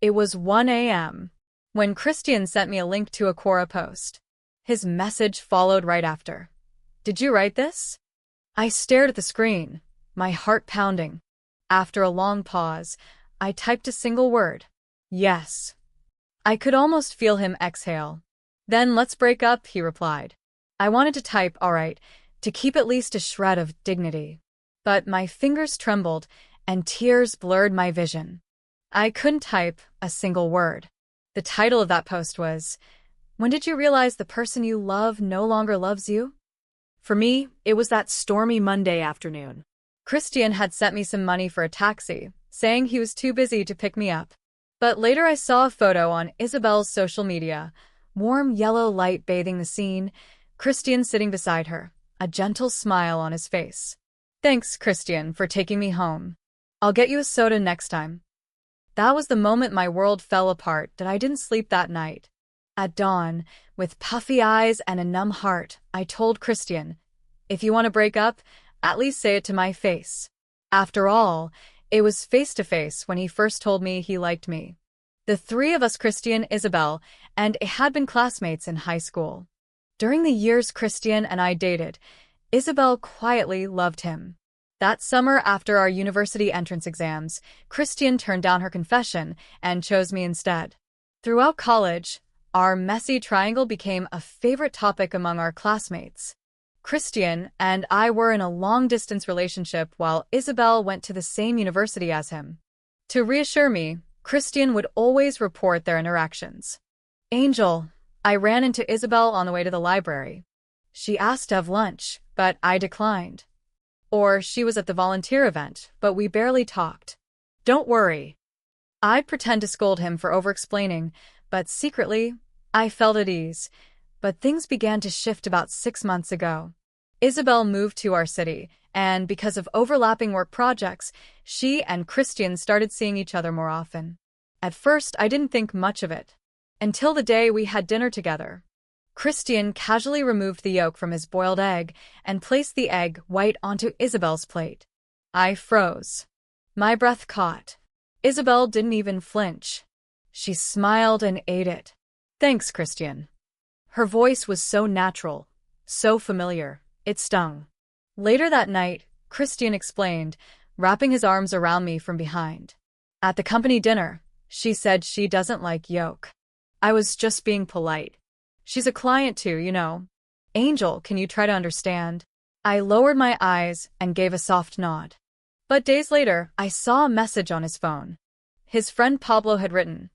It was 1 a.m. when Christian sent me a link to a Quora post. His message followed right after. "Did you write this?" I stared at the screen, my heart pounding. After a long pause, I typed a single word. "Yes." I could almost feel him exhale. "Then let's break up," he replied. I wanted to type, "all right," to keep at least a shred of dignity. But my fingers trembled, and tears blurred my vision. I couldn't type a single word. The title of that post was, "When did you realize the person you love no longer loves you?" For me, it was that stormy Monday afternoon. Christian had sent me some money for a taxi, saying he was too busy to pick me up. But later I saw a photo on Isabel's social media, warm yellow light bathing the scene, Christian sitting beside her, a gentle smile on his face. "Thanks, Christian, for taking me home. I'll get you a soda next time." That was the moment my world fell apart, that I didn't sleep that night. At dawn, with puffy eyes and a numb heart, I told Christian, "If you want to break up, at least say it to my face." After all, it was face-to-face when he first told me he liked me. The three of us, Christian, Isabel, and had been classmates in high school. During the years Christian and I dated, Isabel quietly loved him. That summer after our university entrance exams, Christian turned down her confession and chose me instead. Throughout college, our messy triangle became a favorite topic among our classmates. Christian and I were in a long-distance relationship while Isabel went to the same university as him. To reassure me, Christian would always report their interactions. "Angel," I ran into Isabel on the way to the library. She asked to have lunch, but I declined. Or she was at the volunteer event, but we barely talked. "Don't worry." I'd pretend to scold him for over-explaining, but secretly, I felt at ease. But things began to shift about 6 months ago. Isabel moved to our city, and because of overlapping work projects, she and Christian started seeing each other more often. At first, I didn't think much of it. Until the day we had dinner together. Christian casually removed the yolk from his boiled egg and placed the egg white onto Isabel's plate. I froze. My breath caught. Isabel didn't even flinch. She smiled and ate it. "Thanks, Christian." Her voice was so natural, so familiar, it stung. Later that night, Christian explained, wrapping his arms around me from behind. At the company dinner, she said she doesn't like yolk. I was just being polite. "She's a client too, you know. Angel, can you try to understand?" I lowered my eyes and gave a soft nod. But days later, I saw a message on his phone. His friend Pablo had written,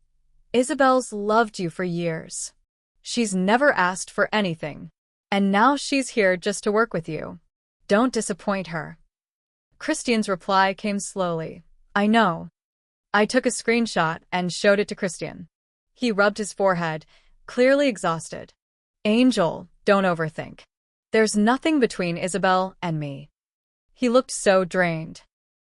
"Isabel's loved you for years. She's never asked for anything. And now she's here just to work with you. Don't disappoint her." Christian's reply came slowly. "I know." I took a screenshot and showed it to Christian. He rubbed his forehead, clearly exhausted. "Angel, don't overthink. There's nothing between Isabel and me." He looked so drained.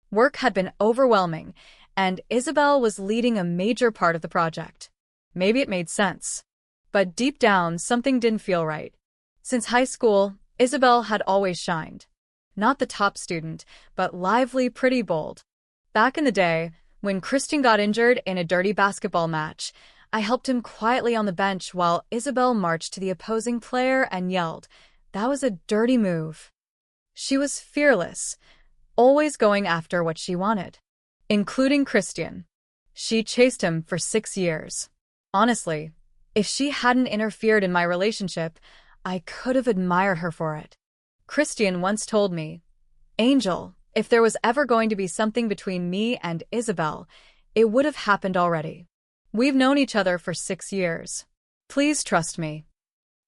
Work had been overwhelming, and Isabel was leading a major part of the project. Maybe it made sense. But deep down, something didn't feel right. Since high school, Isabel had always shined. Not the top student, but lively, pretty bold. Back in the day, when Christian got injured in a dirty basketball match, I helped him quietly on the bench while Isabel marched to the opposing player and yelled, "That was a dirty move." She was fearless, always going after what she wanted. Including Christian. She chased him for 6 years. Honestly, if she hadn't interfered in my relationship, I could have admired her for it. Christian once told me, "Angel, if there was ever going to be something between me and Isabel, it would have happened already. We've known each other for 6 years. Please trust me."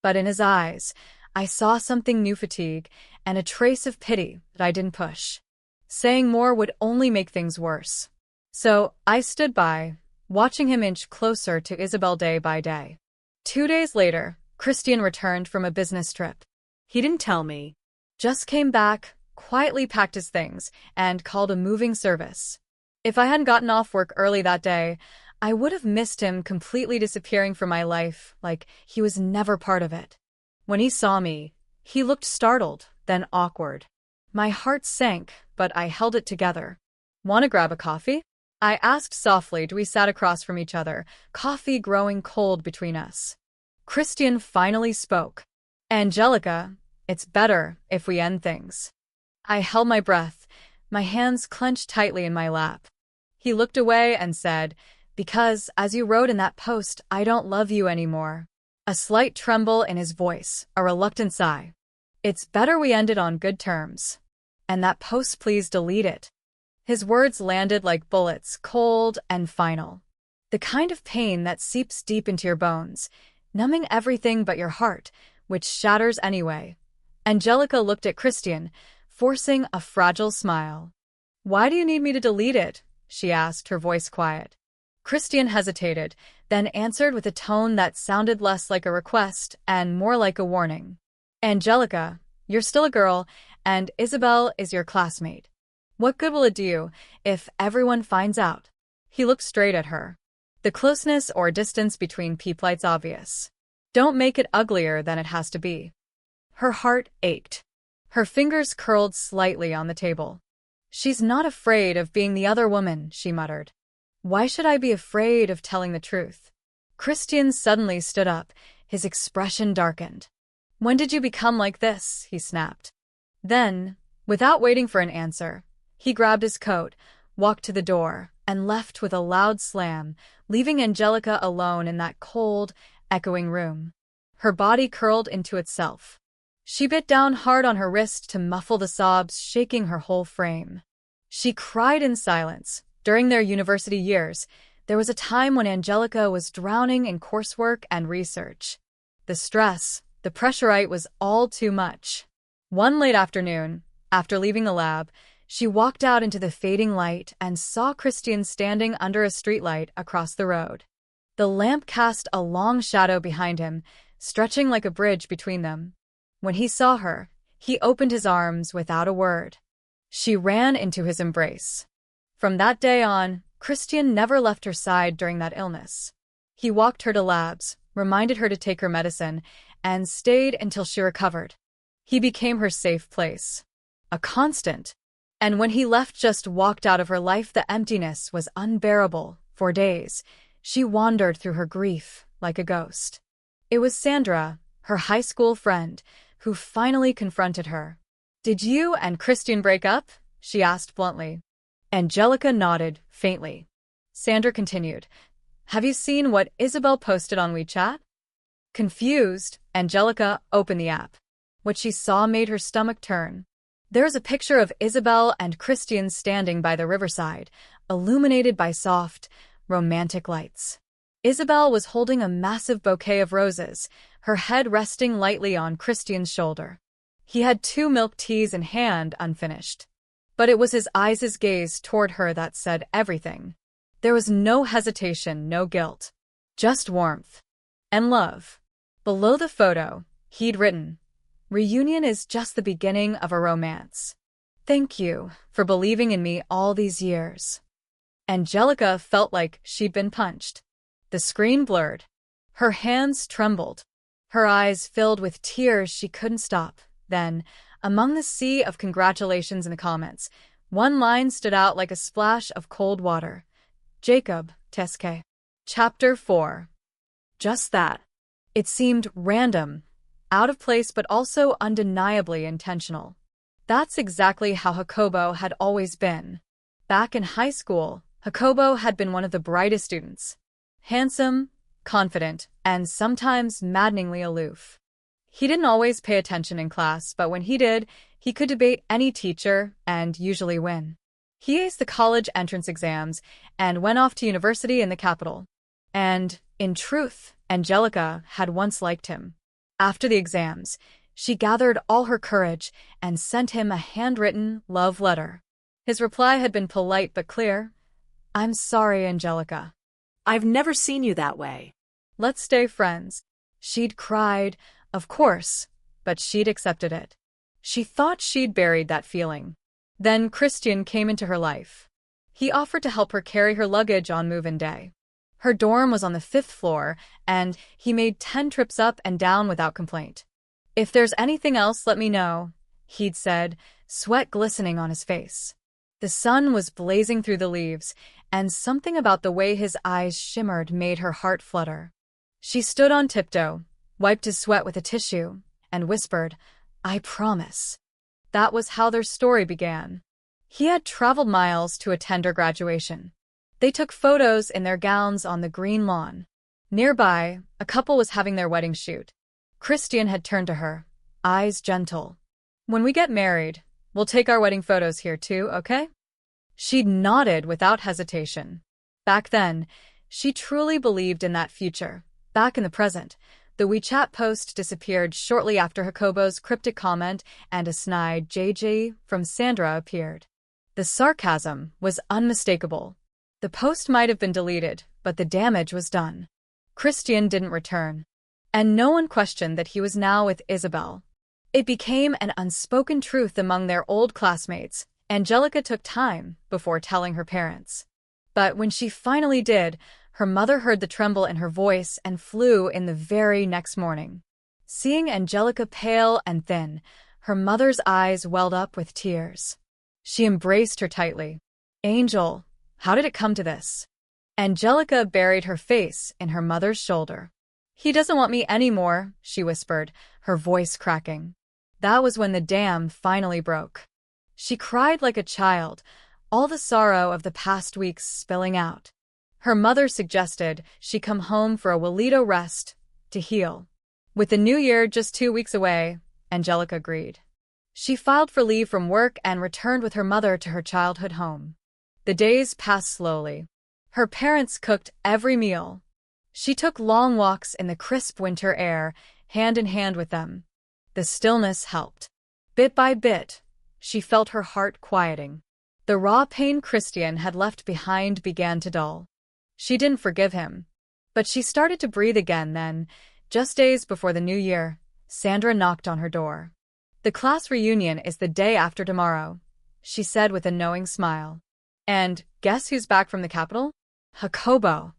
But in his eyes, I saw something new, fatigue and a trace of pity that I didn't push. Saying more would only make things worse. So I stood by, watching him inch closer to Isabel day by day. 2 days later, Christian returned from a business trip. He didn't tell me. Just came back, quietly packed his things, and called a moving service. If I hadn't gotten off work early that day, I would have missed him completely disappearing from my life, like he was never part of it. When he saw me, he looked startled, then awkward. My heart sank, but I held it together. "Want to grab a coffee?" I asked softly as we sat across from each other, coffee growing cold between us. Christian finally spoke. Angelica, it's better if we end things. I held my breath, my hands clenched tightly in my lap. He looked away and said, because, as you wrote in that post, I don't love you anymore. A slight tremble in his voice, a reluctant sigh. It's better we ended on good terms. And that post, please delete it. His words landed like bullets, cold and final. The kind of pain that seeps deep into your bones, numbing everything but your heart, which shatters anyway. Angelica looked at Christian, forcing a fragile smile. Why do you need me to delete it? She asked, her voice quiet. Christian hesitated, then answered with a tone that sounded less like a request and more like a warning. Angelica, you're still a girl, and Isabel is your classmate. What good will it do you if everyone finds out? He looked straight at her. The closeness or distance between people's obvious. Don't make it uglier than it has to be. Her heart ached. Her fingers curled slightly on the table. She's not afraid of being the other woman, she muttered. Why should I be afraid of telling the truth? Christian suddenly stood up, his expression darkened. When did you become like this? He snapped. Then, without waiting for an answer, he grabbed his coat, walked to the door, and left with a loud slam, leaving Angelica alone in that cold, echoing room. Her body curled into itself. She bit down hard on her wrist to muffle the sobs shaking her whole frame. She cried in silence. During their university years, there was a time when Angelica was drowning in coursework and research. The stress, the pressurite was all too much. One late afternoon, after leaving the lab, she walked out into the fading light and saw Christian standing under a streetlight across the road. The lamp cast a long shadow behind him, stretching like a bridge between them. When he saw her, he opened his arms without a word. She ran into his embrace. From that day on, Christian never left her side during that illness. He walked her to labs, reminded her to take her medicine, and stayed until she recovered. He became her safe place. A constant. And when he left, just walked out of her life, the emptiness was unbearable. For days, she wandered through her grief like a ghost. It was Sandra, her high school friend, who finally confronted her. Did you and Christian break up? She asked bluntly. Angelica nodded, faintly. Sandra continued. Have you seen what Isabel posted on WeChat? Confused, Angelica opened the app. What she saw made her stomach turn. There's a picture of Isabel and Christian standing by the riverside, illuminated by soft, romantic lights. Isabel was holding a massive bouquet of roses, her head resting lightly on Christian's shoulder. He had 2 milk teas in hand, unfinished. But it was his eyes' gaze toward her that said everything. There was no hesitation, no guilt. Just warmth. And love. Below the photo, he'd written, Reunion is just the beginning of a romance. Thank you for believing in me all these years. Angelica felt like she'd been punched. The screen blurred. Her hands trembled. Her eyes filled with tears she couldn't stop. Then, among the sea of congratulations in the comments, one line stood out like a splash of cold water. Jacob, Teske. Chapter 4. Just that. It seemed random, out of place, but also undeniably intentional. That's exactly how Jacobo had always been. Back in high school, Jacobo had been one of the brightest students. Handsome, confident, and sometimes maddeningly aloof. He didn't always pay attention in class, but when he did, he could debate any teacher and usually win. He aced the college entrance exams and went off to university in the capital. And, in truth, Angelica had once liked him. After the exams, she gathered all her courage and sent him a handwritten love letter. His reply had been polite but clear. I'm sorry, Angelica. I've never seen you that way. Let's stay friends. She'd cried, of course, but she'd accepted it. She thought she'd buried that feeling. Then Christian came into her life. He offered to help her carry her luggage on move-in day. Her dorm was on the 5th floor, and he made 10 trips up and down without complaint. If there's anything else, let me know, he'd said, sweat glistening on his face. The sun was blazing through the leaves, and something about the way his eyes shimmered made her heart flutter. She stood on tiptoe, wiped his sweat with a tissue, and whispered, "I promise." That was how their story began. He had traveled miles to attend her graduation. They took photos in their gowns on the green lawn. Nearby, a couple was having their wedding shoot. Christian had turned to her, eyes gentle. "When we get married, we'll take our wedding photos here too, okay?" She nodded without hesitation. Back then, she truly believed in that future. Back in the present, the WeChat post disappeared shortly after Jacobo's cryptic comment, and a snide JJ from Sandra appeared. The sarcasm was unmistakable. The post might have been deleted, but the damage was done. Christian didn't return, and no one questioned that he was now with Isabel. It became an unspoken truth among their old classmates. Angelica took time before telling her parents. But when she finally did, her mother heard the tremble in her voice and flew in the very next morning. Seeing Angelica pale and thin, her mother's eyes welled up with tears. She embraced her tightly. "Angel, how did it come to this?" Angelica buried her face in her mother's shoulder. "He doesn't want me anymore," she whispered, her voice cracking. That was when the dam finally broke. She cried like a child, all the sorrow of the past weeks spilling out. Her mother suggested she come home for a Walito rest to heal. With the new year just 2 weeks away, Angelica agreed. She filed for leave from work and returned with her mother to her childhood home. The days passed slowly. Her parents cooked every meal. She took long walks in the crisp winter air, hand in hand with them. The stillness helped. Bit by bit, she felt her heart quieting. The raw pain Christian had left behind began to dull. She didn't forgive him, but she started to breathe again then, just days before the new year. Sandra knocked on her door. "The class reunion is the day after tomorrow," she said with a knowing smile. "And guess who's back from the capital? Jacobo."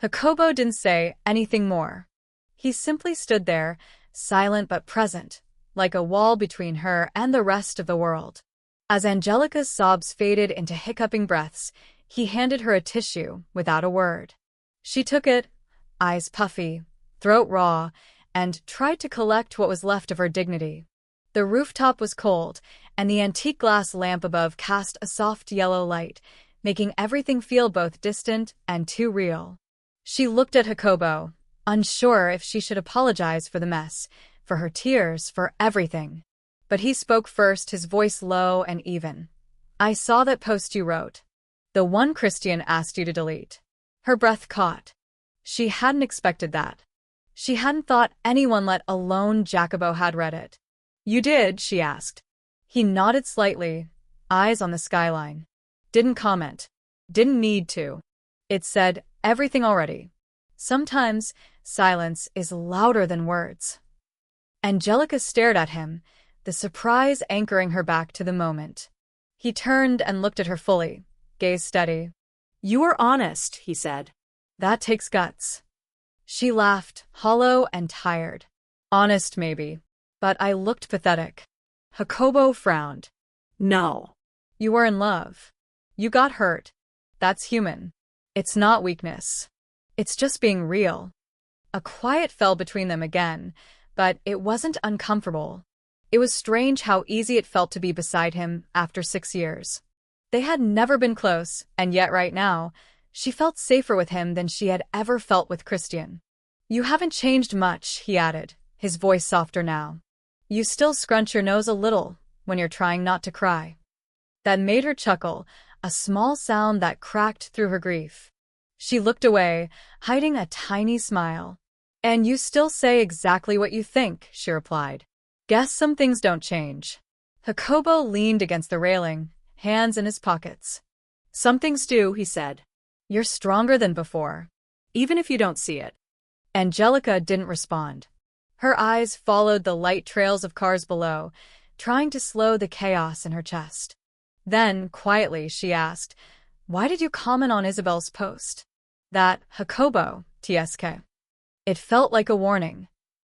Jacobo didn't say anything more. He simply stood there, silent but present, like a wall between her and the rest of the world. As Angelica's sobs faded into hiccuping breaths, he handed her a tissue without a word. She took it, eyes puffy, throat raw, and tried to collect what was left of her dignity. The rooftop was cold, and the antique glass lamp above cast a soft yellow light, making everything feel both distant and too real. She looked at Jacobo, unsure if she should apologize for the mess, for her tears, for everything. But he spoke first, his voice low and even. "I saw that post you wrote. The one Christian asked you to delete." Her breath caught. She hadn't expected that. She hadn't thought anyone, let alone Jacobo, had read it. "You did?" she asked. He nodded slightly, eyes on the skyline. Didn't comment. Didn't need to. It said everything already. Sometimes silence is louder than words. Angelica stared at him, the surprise anchoring her back to the moment. He turned and looked at her fully, gaze steady. "You were honest," he said. "That takes guts." She laughed, hollow and tired. "Honest, maybe. But I looked pathetic." Jacobo frowned. "No." "You were in love. You got hurt. That's human. It's not weakness. It's just being real." A quiet fell between them again, but it wasn't uncomfortable. It was strange how easy it felt to be beside him after 6 years. They had never been close, and yet right now, she felt safer with him than she had ever felt with Christian. "You haven't changed much," he added, his voice softer now. "You still scrunch your nose a little when you're trying not to cry." That made her chuckle, a small sound that cracked through her grief. She looked away, hiding a tiny smile. "And you still say exactly what you think," she replied. "Guess some things don't change." Jacobo leaned against the railing, hands in his pockets. "Some things do," he said. "You're stronger than before." "Even if you don't see it." Angelica didn't respond. Her eyes followed the light trails of cars below, trying to slow the chaos in her chest. Then, quietly, she asked, "Why did you comment on Isabel's post? That Jacobo, TSK." It felt like a warning.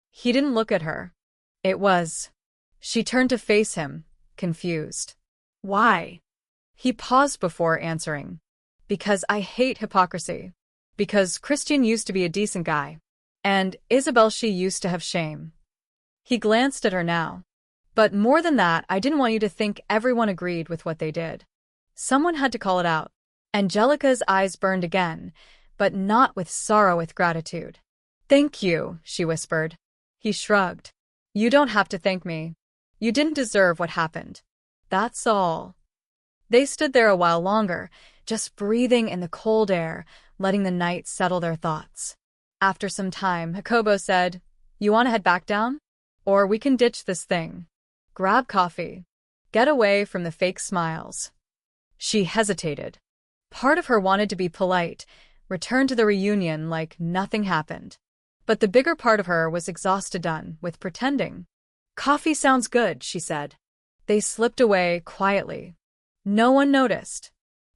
He didn't look at her. It was. She turned to face him, confused. "Why?" He paused before answering. Because I hate hypocrisy. Because Christian used to be a decent guy. And Isabel, she used to have shame. He glanced at her now. But more than that, I didn't want you to think everyone agreed with what they did. Someone had to call it out. Angelica's eyes burned again, but not with sorrow, with gratitude. Thank you, she whispered. He shrugged. You don't have to thank me. You didn't deserve what happened. That's all. They stood there a while longer, just breathing in the cold air, letting the night settle their thoughts. After some time, Jacobo said, You want to head back down? Or we can ditch this thing. Grab coffee. Get away from the fake smiles. She hesitated. Part of her wanted to be polite, return to the reunion like nothing happened. But the bigger part of her was exhausted done with pretending. Coffee sounds good, she said. They slipped away quietly. No one noticed.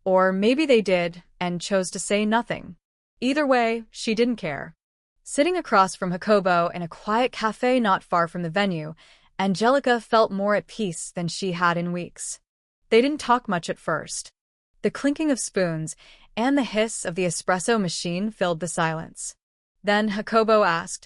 Or maybe they did and chose to say nothing. Either way, she didn't care. Sitting across from Jacobo in a quiet cafe not far from the venue, Angelica felt more at peace than she had in weeks. They didn't talk much at first. The clinking of spoons and the hiss of the espresso machine filled the silence. Then Jacobo asked,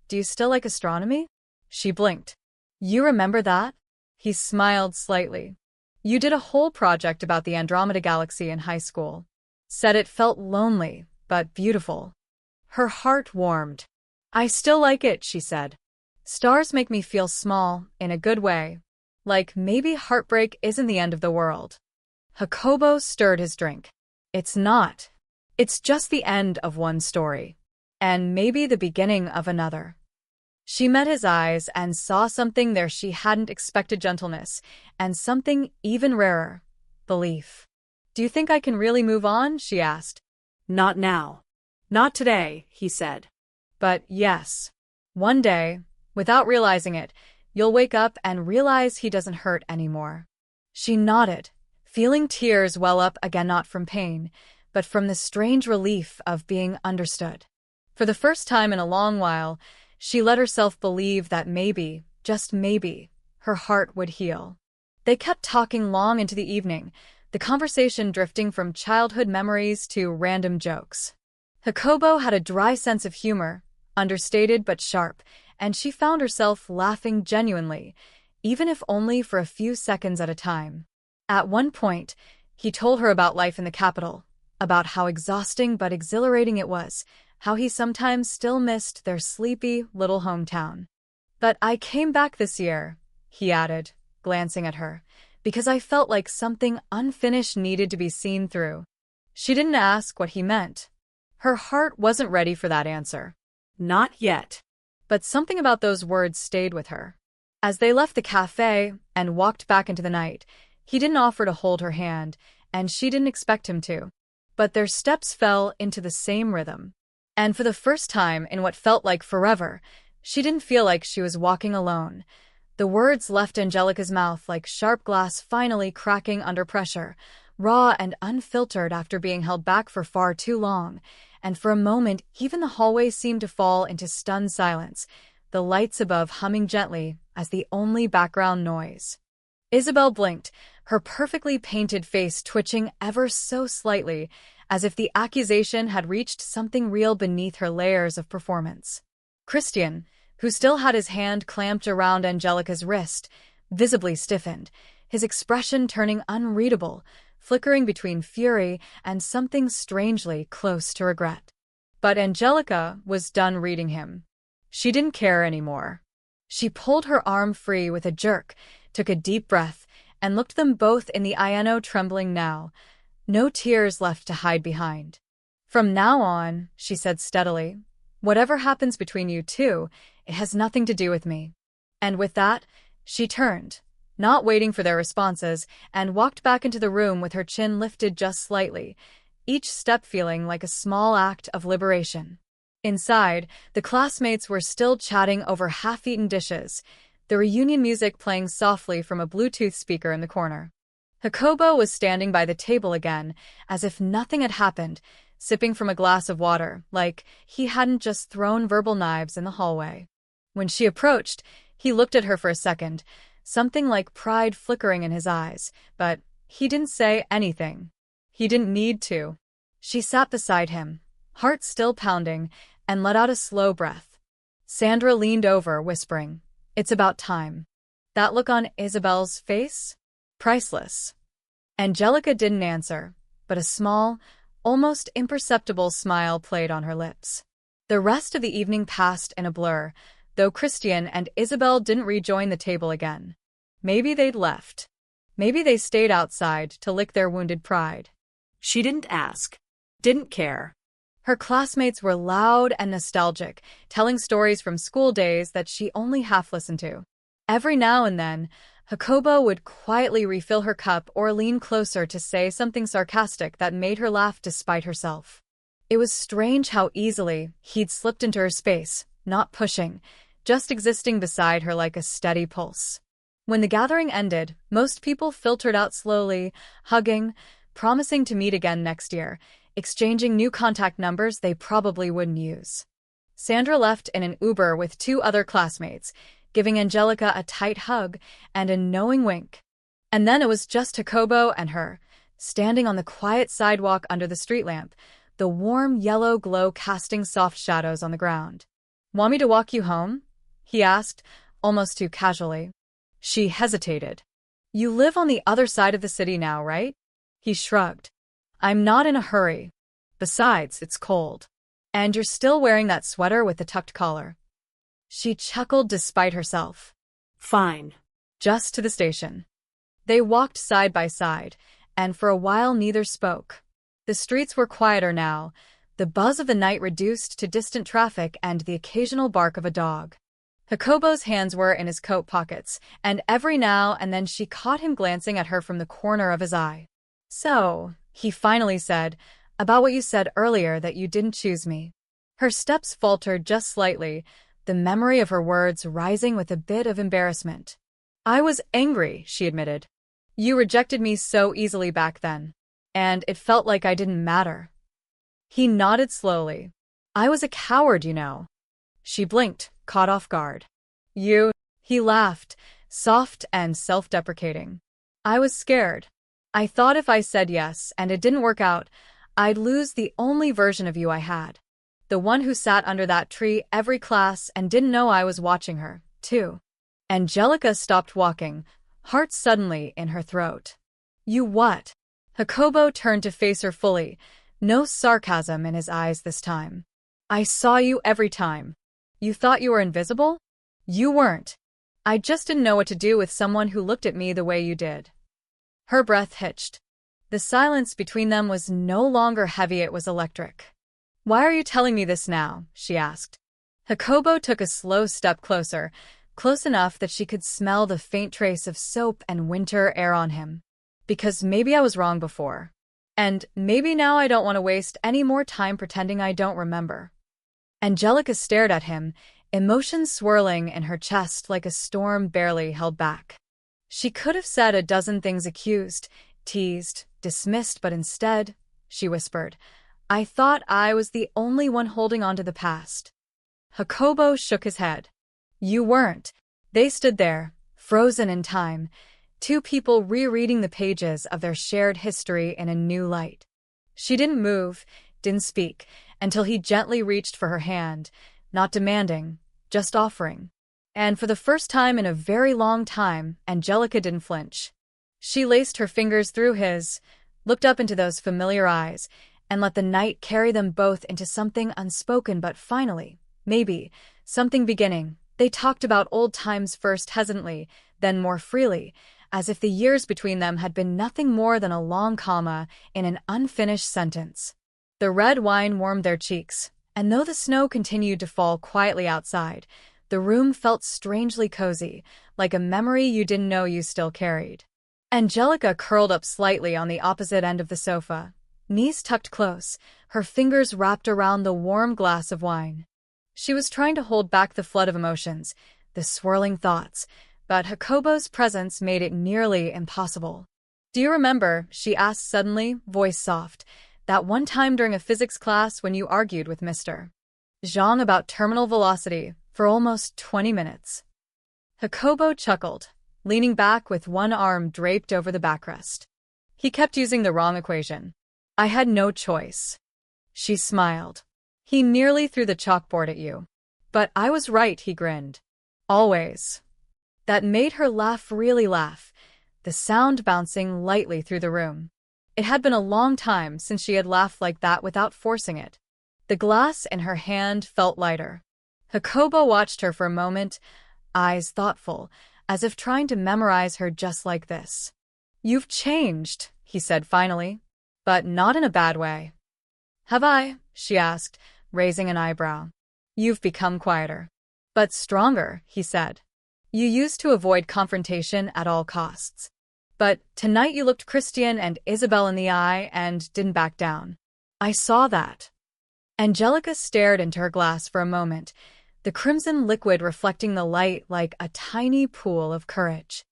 Do you still like astronomy? She blinked. You remember that? He smiled slightly. You did a whole project about the Andromeda Galaxy in high school. Said it felt lonely, but beautiful. Her heart warmed. I still like it, she said. Stars make me feel small, in a good way. Like maybe heartbreak isn't the end of the world. Jacobo stirred his drink. It's not. It's just the end of one story. And maybe the beginning of another. She met his eyes and saw something there she hadn't expected, gentleness, and something even rarer, belief. Do you think I can really move on? She asked. Not now. Not today, he said. But yes. One day, without realizing it, you'll wake up and realize he doesn't hurt anymore. She nodded, feeling tears well up again, not from pain, but from the strange relief of being understood. For the first time in a long while, she let herself believe that maybe, just maybe, her heart would heal. They kept talking long into the evening, the conversation drifting from childhood memories to random jokes. Jacobo had a dry sense of humor, understated but sharp, and she found herself laughing genuinely, even if only for a few seconds at a time. At one point, he told her about life in the capital, about how exhausting but exhilarating it was, how he sometimes still missed their sleepy little hometown. But I came back this year, he added, glancing at her, because I felt like something unfinished needed to be seen through. She didn't ask what he meant. Her heart wasn't ready for that answer. Not yet. But something about those words stayed with her. As they left the cafe and walked back into the night, he didn't offer to hold her hand, and she didn't expect him to. But their steps fell into the same rhythm. And for the first time in what felt like forever, she didn't feel like she was walking alone. The words left Angelica's mouth like sharp glass finally cracking under pressure, raw and unfiltered after being held back for far too long, and for a moment even the hallway seemed to fall into stunned silence, the lights above humming gently as the only background noise. Isabel blinked, her perfectly painted face twitching ever so slightly, as if the accusation had reached something real beneath her layers of performance. Christian, who still had his hand clamped around Angelica's wrist, visibly stiffened, his expression turning unreadable, flickering between fury and something strangely close to regret. But Angelica was done reading him. She didn't care anymore. She pulled her arm free with a jerk, took a deep breath, and looked them both in the eye, trembling now. No tears left to hide behind. From now on, she said steadily, whatever happens between you two, it has nothing to do with me. And with that, she turned, not waiting for their responses, and walked back into the room with her chin lifted just slightly, each step feeling like a small act of liberation. Inside, the classmates were still chatting over half-eaten dishes, the reunion music playing softly from a Bluetooth speaker in the corner. Jacobo was standing by the table again, as if nothing had happened, sipping from a glass of water, like he hadn't just thrown verbal knives in the hallway. When she approached, he looked at her for a second, something like pride flickering in his eyes, but he didn't say anything. He didn't need to. She sat beside him, heart still pounding, and let out a slow breath. Sandra leaned over, whispering, "It's about time." That look on Isabel's face? Priceless. Angelica didn't answer, but a small, almost imperceptible smile played on her lips. The rest of the evening passed in a blur, though Christian and Isabel didn't rejoin the table again. Maybe they'd left. Maybe they stayed outside to lick their wounded pride. She didn't ask. Didn't care. Her classmates were loud and nostalgic, telling stories from school days that she only half listened to. Every now and then, Jacobo would quietly refill her cup or lean closer to say something sarcastic that made her laugh despite herself. It was strange how easily he'd slipped into her space, not pushing, just existing beside her like a steady pulse. When the gathering ended, most people filtered out slowly, hugging, promising to meet again next year, exchanging new contact numbers they probably wouldn't use. Sandra left in an Uber with 2 other classmates, giving Angelica a tight hug and a knowing wink. And then it was just Jacobo and her, standing on the quiet sidewalk under the street lamp, the warm yellow glow casting soft shadows on the ground. "Want me to walk you home?" he asked, almost too casually. She hesitated. "You live on the other side of the city now, right?" He shrugged. "I'm not in a hurry. Besides, it's cold. And you're still wearing that sweater with the tucked collar." She chuckled despite herself. Fine. Just to the station. They walked side by side, and for a while neither spoke. The streets were quieter now, the buzz of the night reduced to distant traffic and the occasional bark of a dog. Jacobo's hands were in his coat pockets, and every now and then she caught him glancing at her from the corner of his eye. "So," he finally said, "about what you said earlier that you didn't choose me." Her steps faltered just slightly, the memory of her words rising with a bit of embarrassment. "I was angry," she admitted. "You rejected me so easily back then, and it felt like I didn't matter." He nodded slowly. "I was a coward, you know." She blinked, caught off guard. "You?" He laughed, soft and self-deprecating. "I was scared. I thought if I said yes and it didn't work out, I'd lose the only version of you I had. The one who sat under that tree every class and didn't know I was watching her, too." Angelica stopped walking, heart suddenly in her throat. "You what?" Jacobo turned to face her fully, no sarcasm in his eyes this time. "I saw you every time. You thought you were invisible? You weren't. I just didn't know what to do with someone who looked at me the way you did." Her breath hitched. The silence between them was no longer heavy, it was electric. "Why are you telling me this now?" she asked. Jacobo took a slow step closer, close enough that she could smell the faint trace of soap and winter air on him. "Because maybe I was wrong before. And maybe now I don't want to waste any more time pretending I don't remember." Angelica stared at him, emotions swirling in her chest like a storm barely held back. She could have said a dozen things, accused, teased, dismissed, but instead, she whispered, "I thought I was the only one holding on to the past." Jacobo shook his head. "You weren't." They stood there, frozen in time, 2 people rereading the pages of their shared history in a new light. She didn't move, didn't speak, until he gently reached for her hand, not demanding, just offering. And for the first time in a very long time, Angelica didn't flinch. She laced her fingers through his, looked up into those familiar eyes, and let the night carry them both into something unspoken but finally, maybe, something beginning. They talked about old times first hesitantly, then more freely, as if the years between them had been nothing more than a long comma in an unfinished sentence. The red wine warmed their cheeks, and though the snow continued to fall quietly outside, the room felt strangely cozy, like a memory you didn't know you still carried. Angelica curled up slightly on the opposite end of the sofa, knees tucked close, her fingers wrapped around the warm glass of wine. She was trying to hold back the flood of emotions, the swirling thoughts, but Jacobo's presence made it nearly impossible. "Do you remember," she asked suddenly, voice soft, "that one time during a physics class when you argued with Mr. Zhang about terminal velocity for almost 20 minutes?" Jacobo chuckled, leaning back with one arm draped over the backrest. "He kept using the wrong equation. I had no choice. She smiled. He nearly threw the chalkboard at you. But I was right, he grinned. Always. That made her laugh, really laugh, the sound bouncing lightly through the room. It had been a long time since she had laughed like that without forcing it. The glass in her hand felt lighter. Jacobo watched her for a moment, eyes thoughtful, as if trying to memorize her just like this. You've changed, he said finally, but not in a bad way. Have I? She asked, raising an eyebrow. You've become quieter. But stronger, he said. You used to avoid confrontation at all costs. But tonight you looked Christian and Isabel in the eye and didn't back down. I saw that. Angelica stared into her glass for a moment, the crimson liquid reflecting the light like a tiny pool of courage.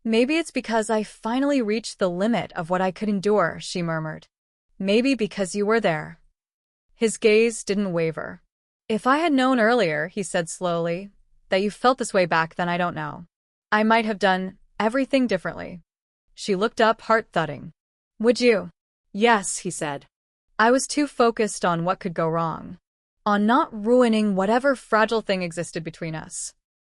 Maybe it's because I finally reached the limit of what I could endure, she murmured. Maybe because you were there. His gaze didn't waver. If I had known earlier, he said slowly, that you felt this way back then, I don't know. I might have done everything differently. She looked up, heart thudding. Would you? Yes, he said. I was too focused on what could go wrong, on not ruining whatever fragile thing existed between us.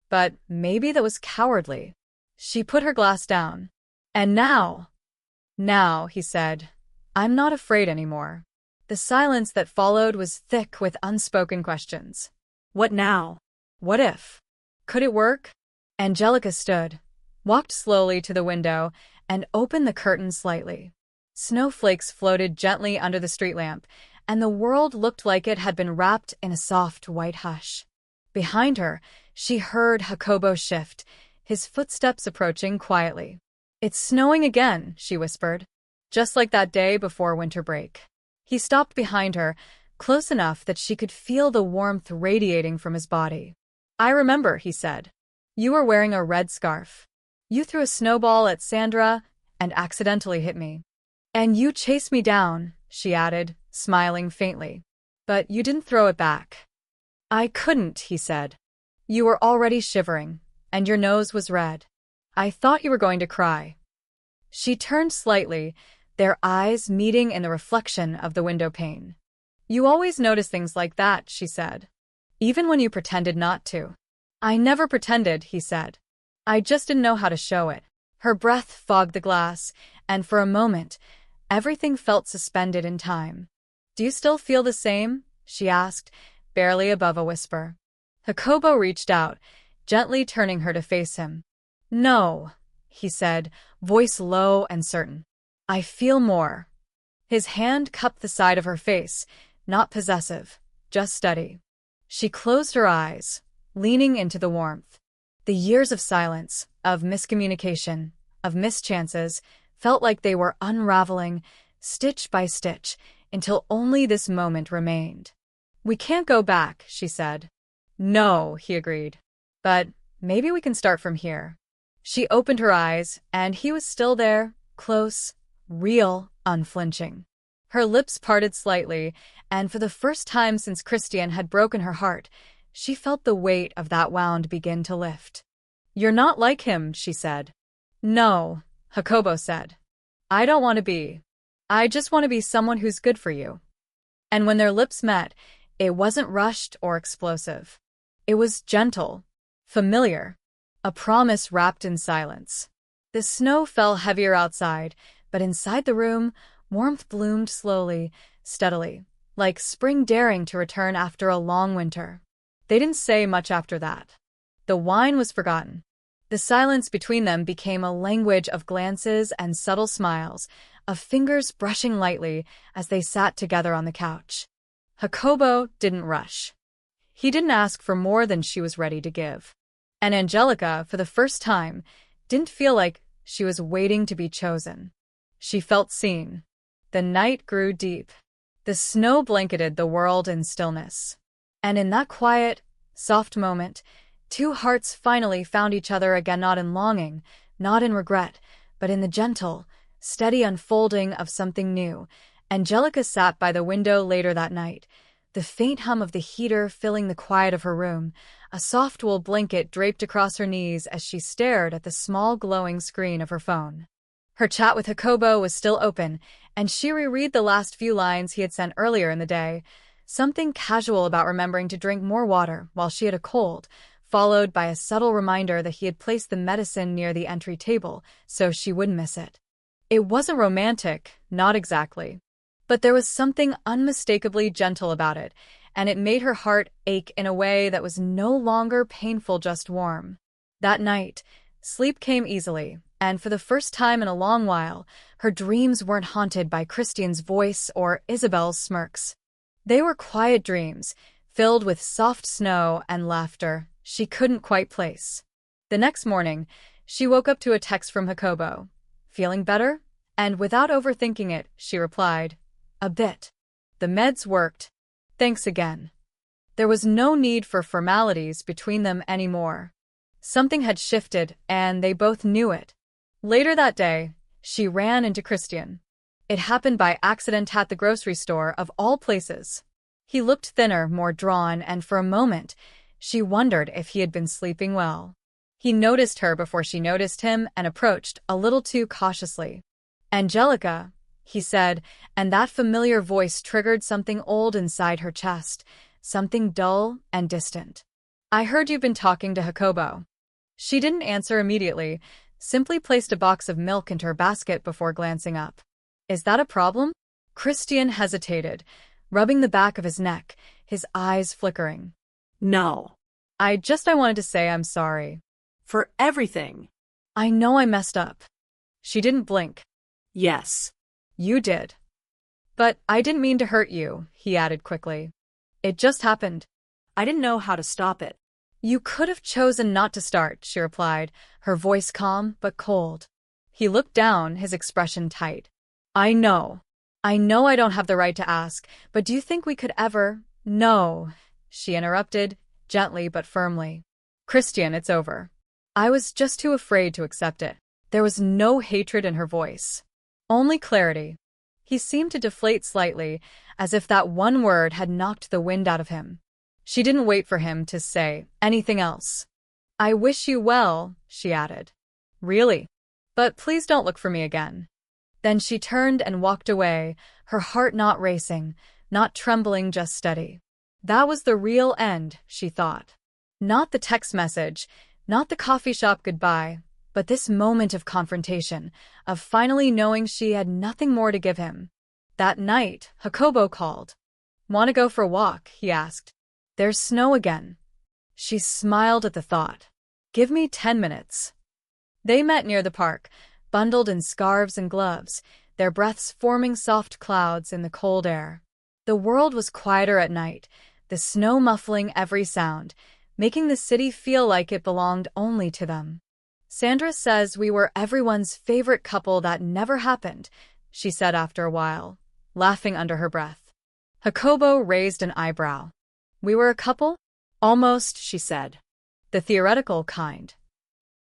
But maybe that was cowardly. She put her glass down. And now, he said, I'm not afraid anymore. The silence that followed was thick with unspoken questions. What now? What if? Could it work? Angelica stood, walked slowly to the window, and opened the curtain slightly. Snowflakes floated gently under the street lamp, and the world looked like it had been wrapped in a soft white hush. Behind her, she heard Jacobo shift, his footsteps approaching quietly. It's snowing again, she whispered. Just like that day before winter break. He stopped behind her, close enough that she could feel the warmth radiating from his body. I remember, he said. You were wearing a red scarf. You threw a snowball at Sandra and accidentally hit me. And you chased me down, she added, smiling faintly. But you didn't throw it back. I couldn't, he said. You were already shivering, and your nose was red. I thought you were going to cry. She turned slightly, their eyes meeting in the reflection of the window pane. You always notice things like that, she said. Even when you pretended not to. I never pretended, he said. I just didn't know how to show it. Her breath fogged the glass, and for a moment, everything felt suspended in time. Do you still feel the same? She asked, barely above a whisper. Jacobo reached out, gently turning her to face him. No, he said, voice low and certain. I feel more. His hand cupped the side of her face, not possessive, just steady. She closed her eyes, leaning into the warmth. The years of silence, of miscommunication, of mischances, felt like they were unraveling, stitch by stitch, until only this moment remained. We can't go back, she said. No, he agreed. But maybe we can start from here. She opened her eyes, and he was still there, close, real, unflinching. Her lips parted slightly, and for the first time since Christian had broken her heart, she felt the weight of that wound begin to lift. You're not like him, she said. No, Jacobo said. I don't want to be. I just want to be someone who's good for you. And when their lips met, it wasn't rushed or explosive. It was gentle, familiar, a promise wrapped in silence. The snow fell heavier outside, but inside the room, warmth bloomed slowly, steadily, like spring daring to return after a long winter. They didn't say much after that. The wine was forgotten. The silence between them became a language of glances and subtle smiles, of fingers brushing lightly as they sat together on the couch. Jacobo didn't rush. He didn't ask for more than she was ready to give. And Angelica, for the first time, didn't feel like she was waiting to be chosen. She felt seen. The night grew deep. The snow blanketed the world in stillness. And in that quiet, soft moment, two hearts finally found each other again, not in longing, not in regret, but in the gentle, steady unfolding of something new. Angelica sat by the window later that night, the faint hum of the heater filling the quiet of her room, a soft wool blanket draped across her knees as she stared at the small glowing screen of her phone. Her chat with Jacobo was still open, and she reread the last few lines he had sent earlier in the day, something casual about remembering to drink more water while she had a cold, followed by a subtle reminder that he had placed the medicine near the entry table so she wouldn't miss it. It wasn't romantic, not exactly. But there was something unmistakably gentle about it, and it made her heart ache in a way that was no longer painful, just warm. That night, sleep came easily, and for the first time in a long while, her dreams weren't haunted by Christian's voice or Isabel's smirks. They were quiet dreams, filled with soft snow and laughter she couldn't quite place. The next morning, she woke up to a text from Jacobo. "Feeling better?" And without overthinking it, she replied, "A bit. The meds worked. Thanks again." There was no need for formalities between them anymore. Something had shifted, and they both knew it. Later that day, she ran into Christian. It happened by accident at the grocery store, of all places. He looked thinner, more drawn, and for a moment, she wondered if he had been sleeping well. He noticed her before she noticed him and approached a little too cautiously. "Angelica," he said, and that familiar voice triggered something old inside her chest, something dull and distant. "I heard you've been talking to Jacobo." She didn't answer immediately, simply placed a box of milk into her basket before glancing up. "Is that a problem?" Christian hesitated, rubbing the back of his neck, his eyes flickering. No. I wanted to say I'm sorry." For everything. "I know I messed up." She didn't blink. Yes. "You did. But I didn't mean to hurt you," he added quickly. "It just happened." I didn't know how to stop it. "You could have chosen not to start," she replied, her voice calm but cold. He looked down, his expression tight. I know I don't have the right to ask, but do you think we could ever—" "No," she interrupted, gently but firmly. "Christian, it's over. I was just too afraid to accept it." There was no hatred in her voice. Only clarity. He seemed to deflate slightly, as if that one word had knocked the wind out of him. She didn't wait for him to say anything else. "I wish you well," she added. "Really? But please don't look for me again." Then she turned and walked away, her heart not racing, not trembling, just steady. That was the real end, she thought. Not the text message, not the coffee shop goodbye, but this moment of confrontation, of finally knowing she had nothing more to give him. That night, Jacobo called. "Want to go for a walk?" he asked. "There's snow again." She smiled at the thought. "Give me 10 minutes. They met near the park, bundled in scarves and gloves, their breaths forming soft clouds in the cold air. The world was quieter at night, the snow muffling every sound, making the city feel like it belonged only to them. "Sandra says we were everyone's favorite couple that never happened," she said after a while, laughing under her breath. Jacobo raised an eyebrow. "We were a couple?" "Almost," she said. "The theoretical kind."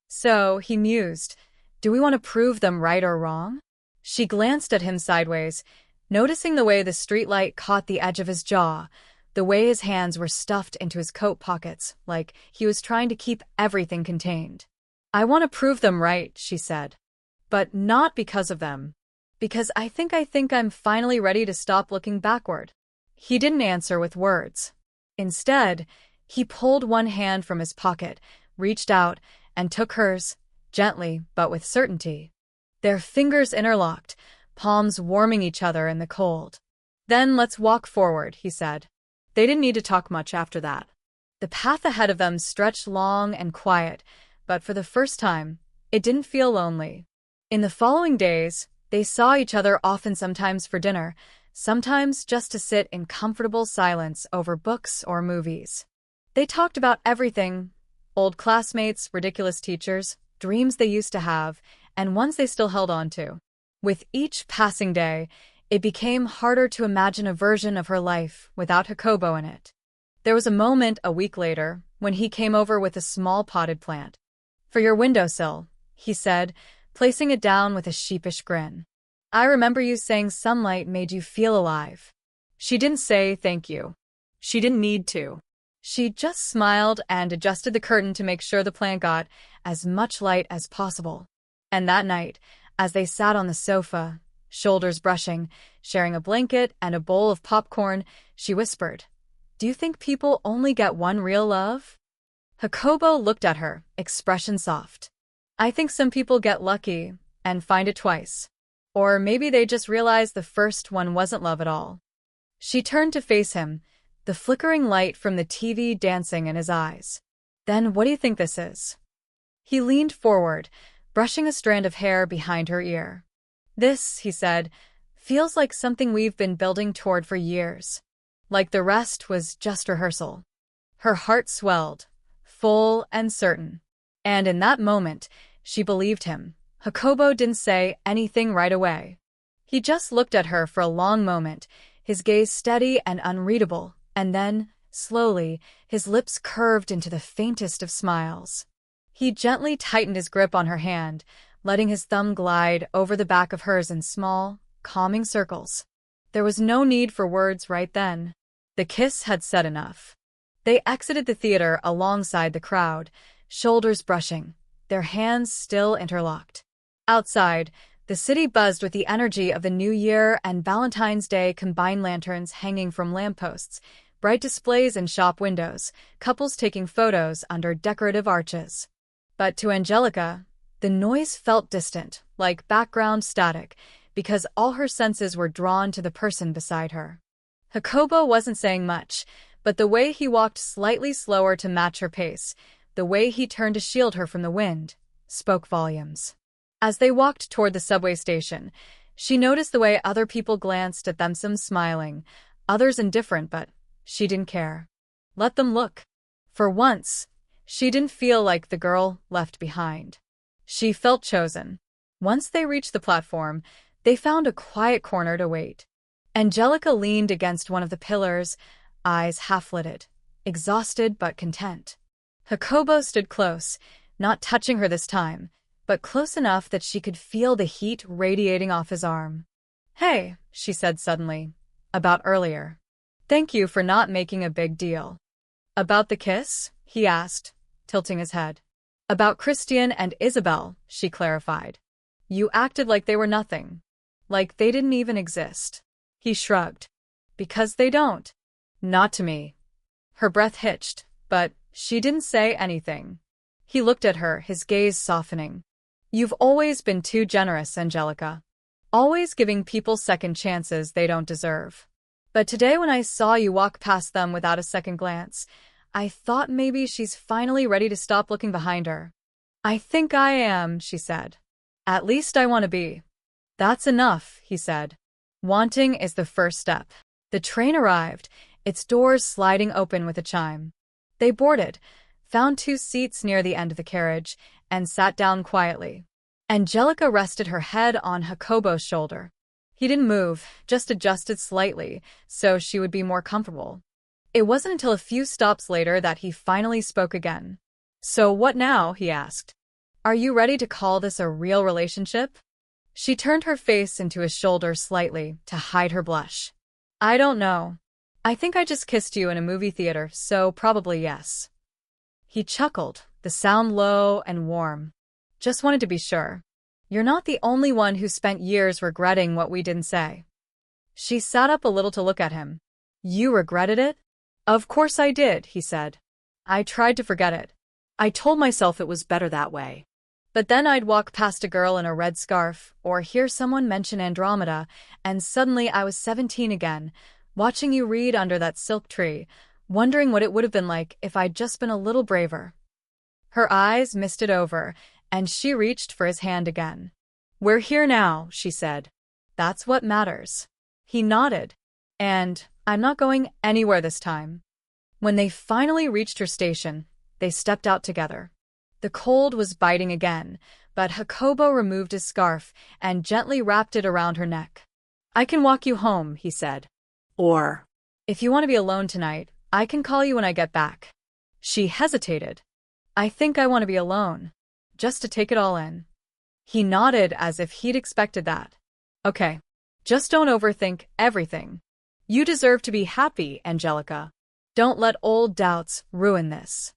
"So," he mused, "do we want to prove them right or wrong?" She glanced at him sideways, noticing the way the streetlight caught the edge of his jaw, the way his hands were stuffed into his coat pockets, like he was trying to keep everything contained. "I want to prove them right," she said. "But not because of them. Because I think I'm finally ready to stop looking backward." He didn't answer with words. Instead, he pulled one hand from his pocket, reached out, and took hers, gently but with certainty. Their fingers interlocked, palms warming each other in the cold. "Then let's walk forward," he said. They didn't need to talk much after that. The path ahead of them stretched long and quiet, but for the first time, it didn't feel lonely. In the following days, they saw each other often, sometimes for dinner, sometimes just to sit in comfortable silence over books or movies. They talked about everything: old classmates, ridiculous teachers, dreams they used to have, and ones they still held on to. With each passing day, it became harder to imagine a version of her life without Jacobo in it. There was a moment a week later when he came over with a small potted plant. "For your windowsill," he said, placing it down with a sheepish grin. "I remember you saying sunlight made you feel alive." She didn't say thank you. She didn't need to. She just smiled and adjusted the curtain to make sure the plant got as much light as possible. And that night, as they sat on the sofa, shoulders brushing, sharing a blanket and a bowl of popcorn. She whispered, "Do you think people only get one real love?" Jacobo looked at her, expression soft. "I think some people get lucky and find it twice. Or maybe they just realize the first one wasn't love at all." She turned to face him, the flickering light from the TV dancing in his eyes. "Then what do you think this is?" He leaned forward, brushing a strand of hair behind her ear. "This," he said, "feels like something we've been building toward for years. Like the rest was just rehearsal." Her heart swelled, full and certain. And in that moment, she believed him. Jacobo didn't say anything right away. He just looked at her for a long moment, his gaze steady and unreadable, and then, slowly, his lips curved into the faintest of smiles. He gently tightened his grip on her hand, letting his thumb glide over the back of hers in small, calming circles. There was no need for words right then. The kiss had said enough. They exited the theater alongside the crowd, shoulders brushing, their hands still interlocked. Outside, the city buzzed with the energy of the New Year and Valentine's Day, combined lanterns hanging from lampposts, bright displays in shop windows, couples taking photos under decorative arches. But to Angelica, the noise felt distant, like background static, because all her senses were drawn to the person beside her. Jacobo wasn't saying much, but the way he walked slightly slower to match her pace, the way he turned to shield her from the wind, spoke volumes. As they walked toward the subway station, she noticed the way other people glanced at them, some smiling, others indifferent, but she didn't care. Let them look. For once, she didn't feel like the girl left behind. She felt chosen. Once they reached the platform, they found a quiet corner to wait. Angelica leaned against one of the pillars, eyes half-lidded, exhausted but content. Jacobo stood close, not touching her this time, but close enough that she could feel the heat radiating off his arm. "Hey," she said suddenly, "about earlier. Thank you for not making a big deal." "About the kiss?" he asked, tilting his head. "About Christian and Isabel," she clarified. "You acted like they were nothing. Like they didn't even exist." He shrugged. "Because they don't. Not to me." Her breath hitched, but she didn't say anything. He looked at her, his gaze softening. "You've always been too generous, Angelica. Always giving people second chances they don't deserve. But today when I saw you walk past them without a second glance, I thought maybe she's finally ready to stop looking behind her." "I think I am," she said. "At least I want to be." "That's enough," he said. "Wanting is the first step." The train arrived, its doors sliding open with a chime. They boarded, found 2 seats near the end of the carriage, and sat down quietly. Angelica rested her head on Jacobo's shoulder. He didn't move, just adjusted slightly, so she would be more comfortable. It wasn't until a few stops later that he finally spoke again. "So what now?" he asked. "Are you ready to call this a real relationship?" She turned her face into his shoulder slightly to hide her blush. "I don't know. I think I just kissed you in a movie theater, so probably yes." He chuckled, the sound low and warm. "Just wanted to be sure. You're not the only one who spent years regretting what we didn't say." She sat up a little to look at him. "You regretted it?" "Of course I did," he said. "I tried to forget it. I told myself it was better that way. But then I'd walk past a girl in a red scarf, or hear someone mention Andromeda, and suddenly I was 17 again, watching you read under that silk tree, wondering what it would have been like if I'd just been a little braver." Her eyes misted over, and she reached for his hand again. "We're here now," she said. "That's what matters." He nodded. "And I'm not going anywhere this time." When they finally reached her station, they stepped out together. The cold was biting again, but Jacobo removed his scarf and gently wrapped it around her neck. "I can walk you home," he said. "Or, "If you want to be alone tonight, I can call you when I get back." She hesitated. "I think I want to be alone. Just to take it all in." He nodded as if he'd expected that. "Okay. Just don't overthink everything. You deserve to be happy, Angelica. Don't let old doubts ruin this."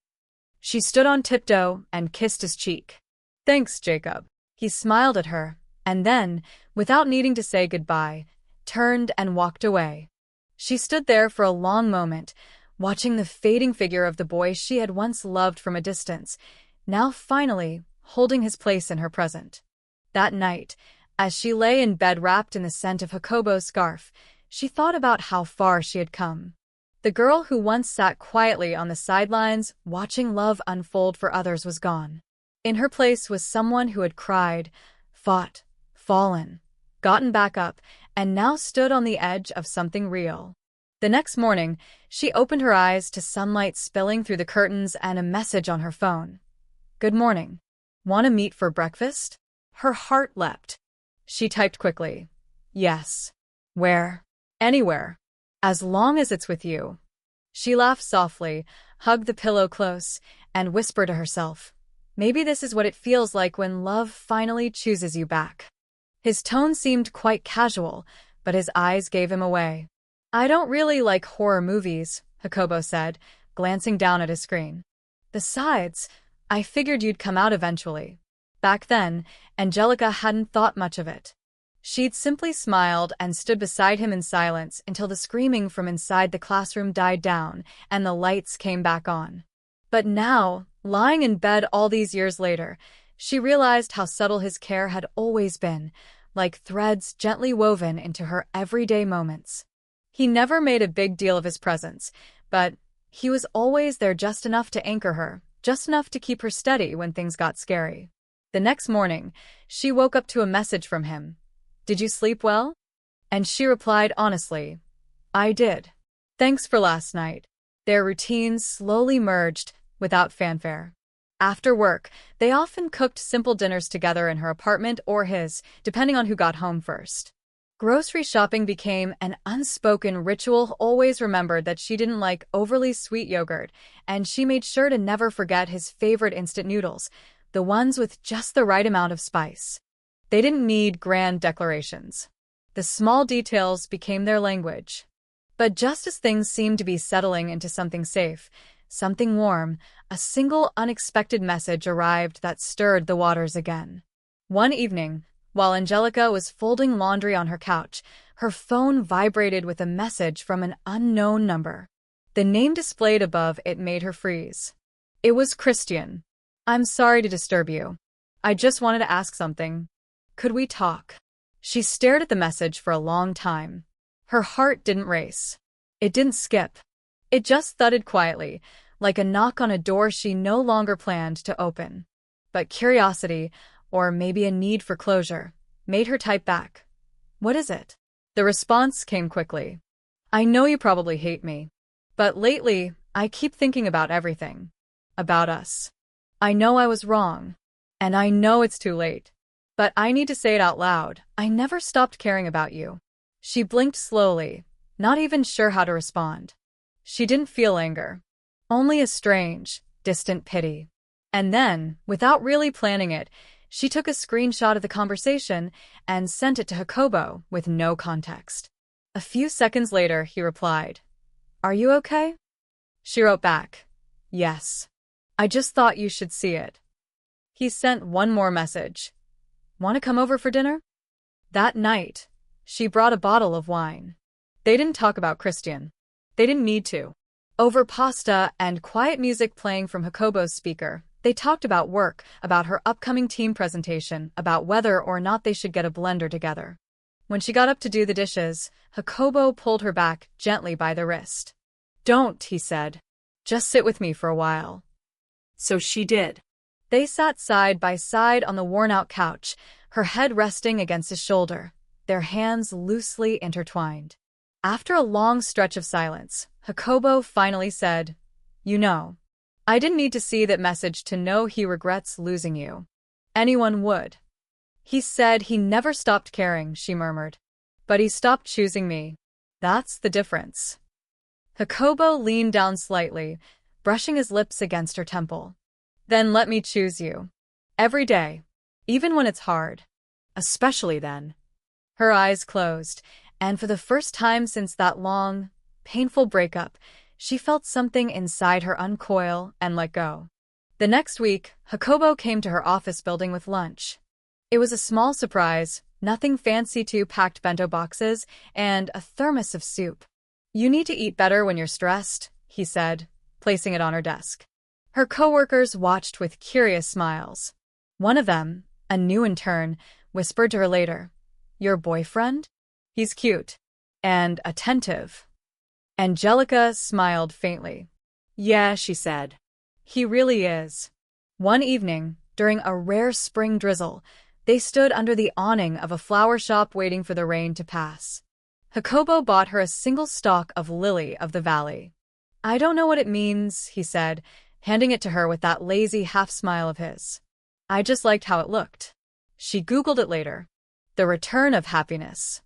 She stood on tiptoe and kissed his cheek. "Thanks, Jacob." He smiled at her, and then, without needing to say goodbye, turned and walked away. She stood there for a long moment, watching the fading figure of the boy she had once loved from a distance, now finally holding his place in her present. That night, as she lay in bed wrapped in the scent of Jacobo's scarf, she thought about how far she had come. The girl who once sat quietly on the sidelines watching love unfold for others was gone. In her place was someone who had cried, fought, fallen, gotten back up, and now stood on the edge of something real. The next morning, she opened her eyes to sunlight spilling through the curtains and a message on her phone. "Good morning. Want to meet for breakfast?" Her heart leapt. She typed quickly. "Yes. Where?" "Anywhere. As long as it's with you." She laughed softly, hugged the pillow close, and whispered to herself, "Maybe this is what it feels like when love finally chooses you back." His tone seemed quite casual, but his eyes gave him away. "I don't really like horror movies," Jacobo said, glancing down at his screen. "Besides, I figured you'd come out eventually." Back then, Angelica hadn't thought much of it. She'd simply smiled and stood beside him in silence until the screaming from inside the classroom died down and the lights came back on. But now, lying in bed all these years later, she realized how subtle his care had always been, like threads gently woven into her everyday moments. He never made a big deal of his presence, but he was always there just enough to anchor her, just enough to keep her steady when things got scary. The next morning, she woke up to a message from him. "Did you sleep well?" And she replied honestly, "I did. Thanks for last night." Their routines slowly merged, without fanfare. After work, they often cooked simple dinners together in her apartment or his, depending on who got home first. Grocery shopping became an unspoken ritual. Always remembered that she didn't like overly sweet yogurt, and she made sure to never forget his favorite instant noodles, the ones with just the right amount of spice. They didn't need grand declarations. The small details became their language. But just as things seemed to be settling into something safe, something warm, a single unexpected message arrived that stirred the waters again. One evening, while Angelica was folding laundry on her couch, her phone vibrated with a message from an unknown number. The name displayed above it made her freeze. It was Christian. "I'm sorry to disturb you. I just wanted to ask something. Could we talk?" She stared at the message for a long time. Her heart didn't race. It didn't skip. It just thudded quietly, like a knock on a door she no longer planned to open. But curiosity, or maybe a need for closure, made her type back. "What is it?" The response came quickly. "I know you probably hate me, but lately, I keep thinking about everything. About us. I know I was wrong, and I know it's too late. But I need to say it out loud. I never stopped caring about you." She blinked slowly, not even sure how to respond. She didn't feel anger. Only a strange, distant pity. And then, without really planning it, she took a screenshot of the conversation and sent it to Jacobo with no context. A few seconds later, he replied, "Are you okay?" She wrote back, "Yes. I just thought you should see it." He sent one more message. "Want to come over for dinner?" That night, she brought a bottle of wine. They didn't talk about Christian. They didn't need to. Over pasta and quiet music playing from Jacobo's speaker, they talked about work, about her upcoming team presentation, about whether or not they should get a blender together. When she got up to do the dishes, Jacobo pulled her back gently by the wrist. "Don't," he said. "Just sit with me for a while." So she did. They sat side by side on the worn-out couch, her head resting against his shoulder, their hands loosely intertwined. After a long stretch of silence, Jacobo finally said, "You know, I didn't need to see that message to know he regrets losing you. Anyone would." "He said he never stopped caring," she murmured. "But he stopped choosing me. That's the difference." Jacobo leaned down slightly, brushing his lips against her temple. "Then let me choose you. Every day. Even when it's hard. Especially then." Her eyes closed, and for the first time since that long, painful breakup, she felt something inside her uncoil and let go. The next week, Jacobo came to her office building with lunch. It was a small surprise, nothing fancy, 2 packed bento boxes, and a thermos of soup. "You need to eat better when you're stressed," he said, placing it on her desk. Her coworkers watched with curious smiles. One of them, a new intern, whispered to her later, "Your boyfriend? He's cute. And attentive." Angelica smiled faintly. "Yeah," she said. "He really is." One evening, during a rare spring drizzle, they stood under the awning of a flower shop waiting for the rain to pass. Jacobo bought her a single stalk of lily of the valley. "I don't know what it means," he said, handing it to her with that lazy half-smile of his. "I just liked how it looked." She Googled it later. The return of happiness.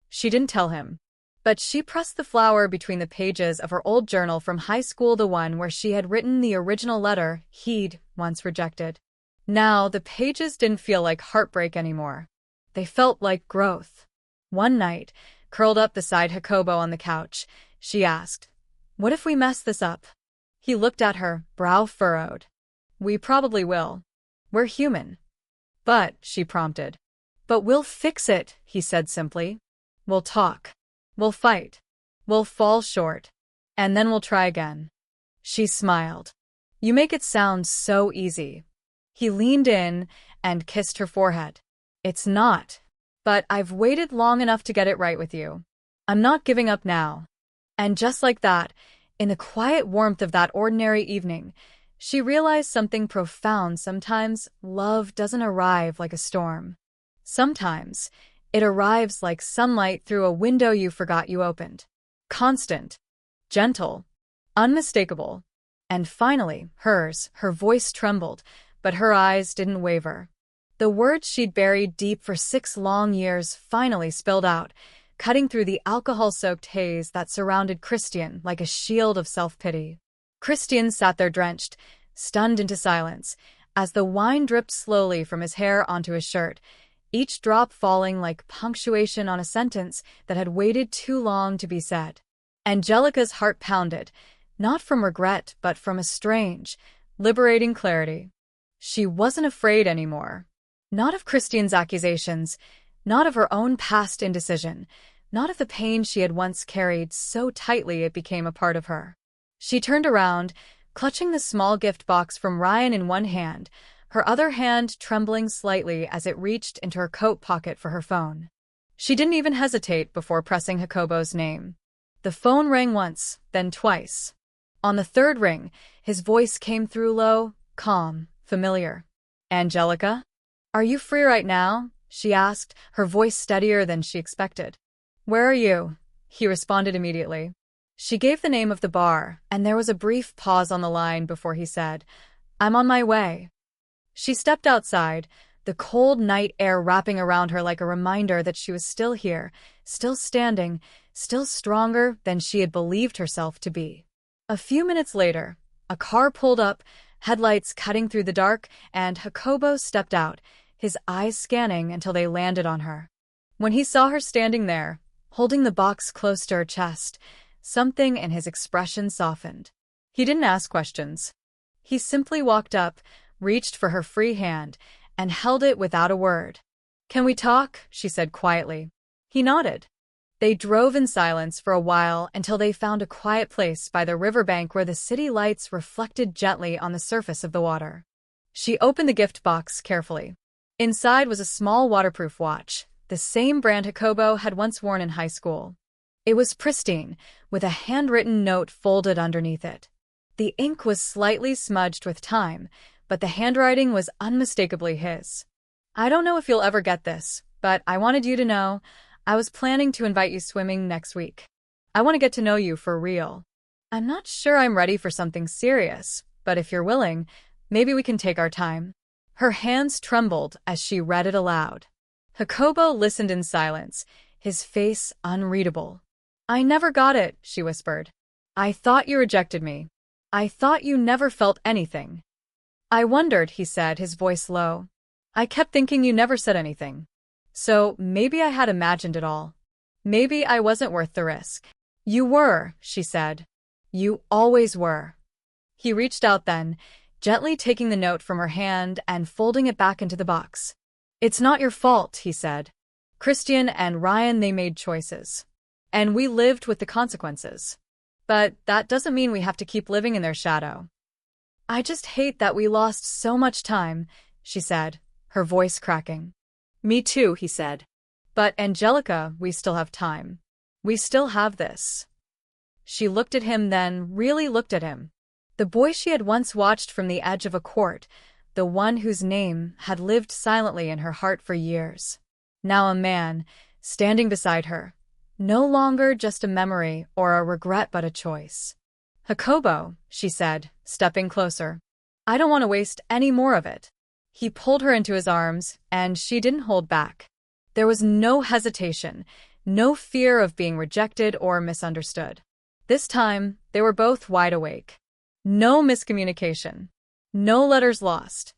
She didn't tell him. But she pressed the flower between the pages of her old journal from high school, the one where she had written the original letter he'd once rejected. Now, the pages didn't feel like heartbreak anymore. They felt like growth. One night, curled up beside Jacobo on the couch, she asked, "What if we mess this up?" He looked at her, brow furrowed. "We probably will. We're human." "But," she prompted. "But we'll fix it," he said simply. "We'll talk. We'll fight. We'll fall short. And then we'll try again." She smiled. "You make it sound so easy." He leaned in and kissed her forehead. "It's not. But I've waited long enough to get it right with you. I'm not giving up now." And just like that, in the quiet warmth of that ordinary evening, she realized something profound. Sometimes love doesn't arrive like a storm. Sometimes it arrives like sunlight through a window you forgot you opened. Constant, gentle, unmistakable. And finally, hers, her voice trembled, but her eyes didn't waver. The words she'd buried deep for 6 long years finally spilled out, cutting through the alcohol-soaked haze that surrounded Christian like a shield of self-pity. Christian sat there drenched, stunned into silence, as the wine dripped slowly from his hair onto his shirt, each drop falling like punctuation on a sentence that had waited too long to be said. Angelica's heart pounded, not from regret but from a strange, liberating clarity. She wasn't afraid anymore. Not of Christian's accusations, not of her own past indecision, not of the pain she had once carried so tightly it became a part of her. She turned around, clutching the small gift box from Ryan in one hand, her other hand trembling slightly as it reached into her coat pocket for her phone. She didn't even hesitate before pressing Jacobo's name. The phone rang once, then twice. On the third ring, his voice came through low, calm, familiar. "Angelica? Are you free right now?" she asked, her voice steadier than she expected. "Where are you?" he responded immediately. She gave the name of the bar, and there was a brief pause on the line before he said, "I'm on my way." She stepped outside, the cold night air wrapping around her like a reminder that she was still here, still standing, still stronger than she had believed herself to be. A few minutes later, a car pulled up, headlights cutting through the dark, and Jacobo stepped out, his eyes scanning until they landed on her. When he saw her standing there, holding the box close to her chest, something in his expression softened. He didn't ask questions. He simply walked up, reached for her free hand, and held it without a word. "Can we talk?" she said quietly. He nodded. They drove in silence for a while until they found a quiet place by the riverbank where the city lights reflected gently on the surface of the water. She opened the gift box carefully. Inside was a small waterproof watch, the same brand Jacobo had once worn in high school. It was pristine, with a handwritten note folded underneath it. The ink was slightly smudged with time, but the handwriting was unmistakably his. "I don't know if you'll ever get this, but I wanted you to know I was planning to invite you swimming next week. I want to get to know you for real. I'm not sure I'm ready for something serious, but if you're willing, maybe we can take our time." Her hands trembled as she read it aloud. Jacobo listened in silence, his face unreadable. "I never got it," she whispered. "I thought you rejected me. I thought you never felt anything." "I wondered," he said, his voice low. "I kept thinking you never said anything. So maybe I had imagined it all. Maybe I wasn't worth the risk." "You were," she said. "You always were." He reached out then, gently taking the note from her hand and folding it back into the box. It's not your fault, he said. Christian and Ryan, they made choices. And we lived with the consequences. But that doesn't mean we have to keep living in their shadow. I just hate that we lost so much time, she said, her voice cracking. Me too, he said. But Angelica, we still have time. We still have this. She looked at him, then really looked at him. The boy she had once watched from the edge of a court, the one whose name had lived silently in her heart for years. Now a man, standing beside her. No longer just a memory or a regret but a choice. Jacobo, she said, stepping closer. I don't want to waste any more of it. He pulled her into his arms, and she didn't hold back. There was no hesitation, no fear of being rejected or misunderstood. This time, they were both wide awake. No miscommunication. No letters lost.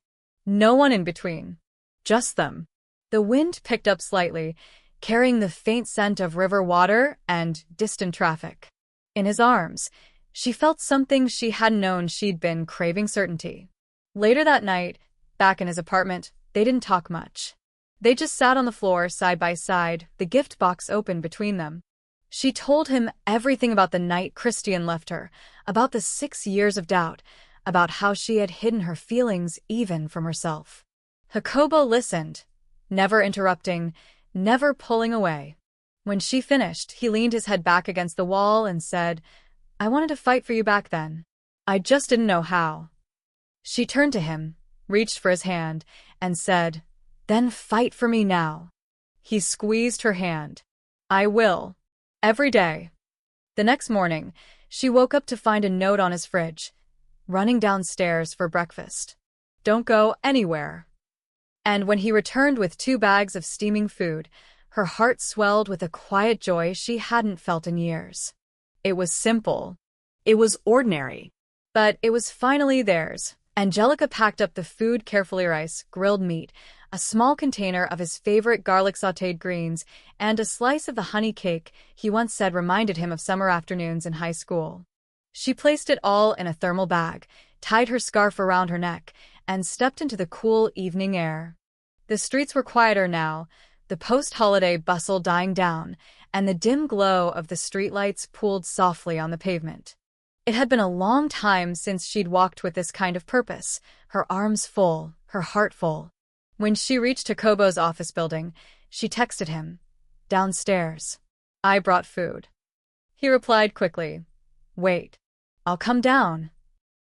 No one in between. Just them. The wind picked up slightly, carrying the faint scent of river water and distant traffic. In his arms, she felt something she hadn't known she'd been craving: certainty. Later that night, back in his apartment, they didn't talk much. They just sat on the floor side by side, the gift box open between them. She told him everything about the night Christian left her, about the 6 years of doubt, about how she had hidden her feelings even from herself. Jacobo listened, never interrupting, never pulling away. When she finished, he leaned his head back against the wall and said, I wanted to fight for you back then. I just didn't know how. She turned to him, reached for his hand, and said, Then fight for me now. He squeezed her hand. I will. Every day. The next morning, she woke up to find a note on his fridge. Running downstairs for breakfast. Don't go anywhere. And when he returned with 2 bags of steaming food, her heart swelled with a quiet joy she hadn't felt in years. It was simple. It was ordinary. But it was finally theirs. Angelica packed up the food carefully: rice, grilled meat, a small container of his favorite garlic sautéed greens, and a slice of the honey cake he once said reminded him of summer afternoons in high school. She placed it all in a thermal bag, tied her scarf around her neck, and stepped into the cool evening air. The streets were quieter now, the post-holiday bustle dying down, and the dim glow of the streetlights pooled softly on the pavement. It had been a long time since she'd walked with this kind of purpose, her arms full, her heart full. When she reached Jacobo's office building, she texted him, Downstairs. I brought food. He replied quickly, Wait. I'll come down.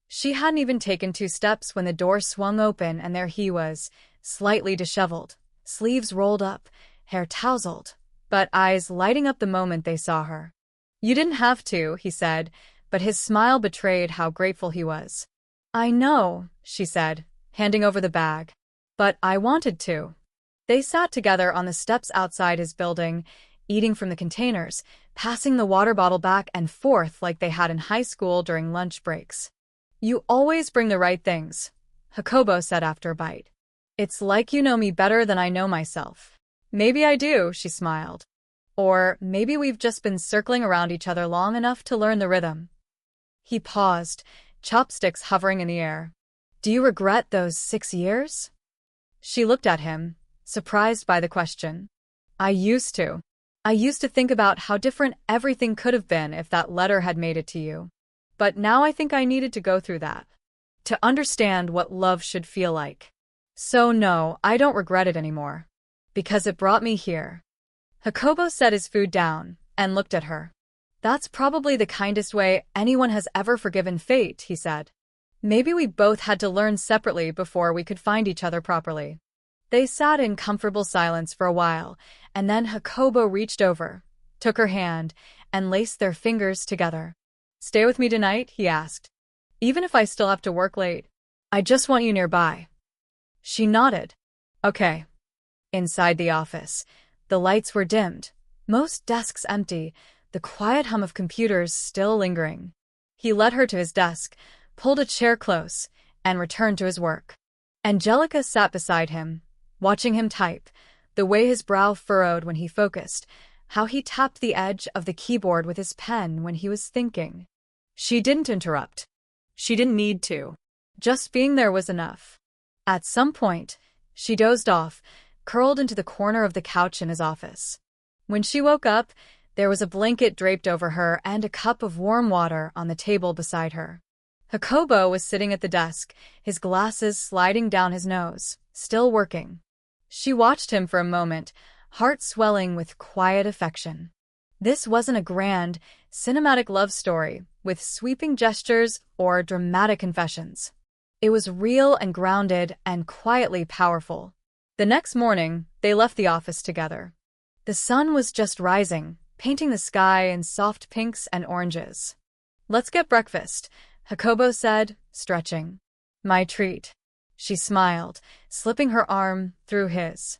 She hadn't even taken 2 steps when the door swung open and there he was, slightly disheveled, sleeves rolled up, hair tousled, but eyes lighting up the moment they saw her. You didn't have to, he said, but his smile betrayed how grateful he was. I know, she said, handing over the bag. But I wanted to. They sat together on the steps outside his building, eating from the containers, passing the water bottle back and forth like they had in high school during lunch breaks. You always bring the right things, Jacobo said after a bite. It's like you know me better than I know myself. Maybe I do, she smiled. Or maybe we've just been circling around each other long enough to learn the rhythm. He paused, chopsticks hovering in the air. Do you regret those 6 years? She looked at him, surprised by the question. I used to. I used to think about how different everything could have been if that letter had made it to you. But now I think I needed to go through that. To understand what love should feel like. So no, I don't regret it anymore. Because it brought me here. Jacobo set his food down and looked at her. That's probably the kindest way anyone has ever forgiven fate, he said. Maybe we both had to learn separately before we could find each other properly. They sat in comfortable silence for a while, and then Jacobo reached over, took her hand, and laced their fingers together. Stay with me tonight, he asked. Even if I still have to work late. I just want you nearby. She nodded. Okay. Inside the office, the lights were dimmed, most desks empty, the quiet hum of computers still lingering. He led her to his desk, pulled a chair close, and returned to his work. Angelica sat beside him, watching him type, the way his brow furrowed when he focused, how he tapped the edge of the keyboard with his pen when he was thinking. She didn't interrupt. She didn't need to. Just being there was enough. At some point, she dozed off, curled into the corner of the couch in his office. When she woke up, there was a blanket draped over her and a cup of warm water on the table beside her. Jacobo was sitting at the desk, his glasses sliding down his nose, still working. She watched him for a moment, heart swelling with quiet affection. This wasn't a grand, cinematic love story with sweeping gestures or dramatic confessions. It was real and grounded and quietly powerful. The next morning, they left the office together. The sun was just rising, painting the sky in soft pinks and oranges. "Let's get breakfast," Jacobo said, stretching. "My treat." She smiled, slipping her arm through his.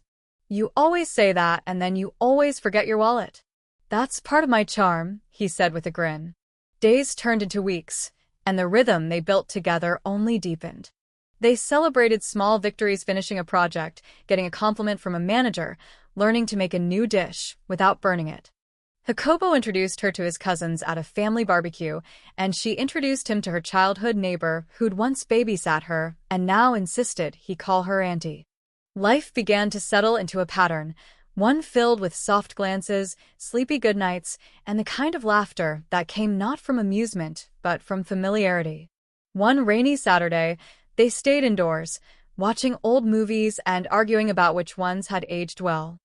"You always say that, and then you always forget your wallet." "That's part of my charm," he said with a grin. Days turned into weeks, and the rhythm they built together only deepened. They celebrated small victories, finishing a project, getting a compliment from a manager, learning to make a new dish without burning it. Jacobo introduced her to his cousins at a family barbecue, and she introduced him to her childhood neighbor who'd once babysat her and now insisted he call her auntie. Life began to settle into a pattern, one filled with soft glances, sleepy goodnights, and the kind of laughter that came not from amusement but from familiarity. One rainy Saturday, they stayed indoors, watching old movies and arguing about which ones had aged well.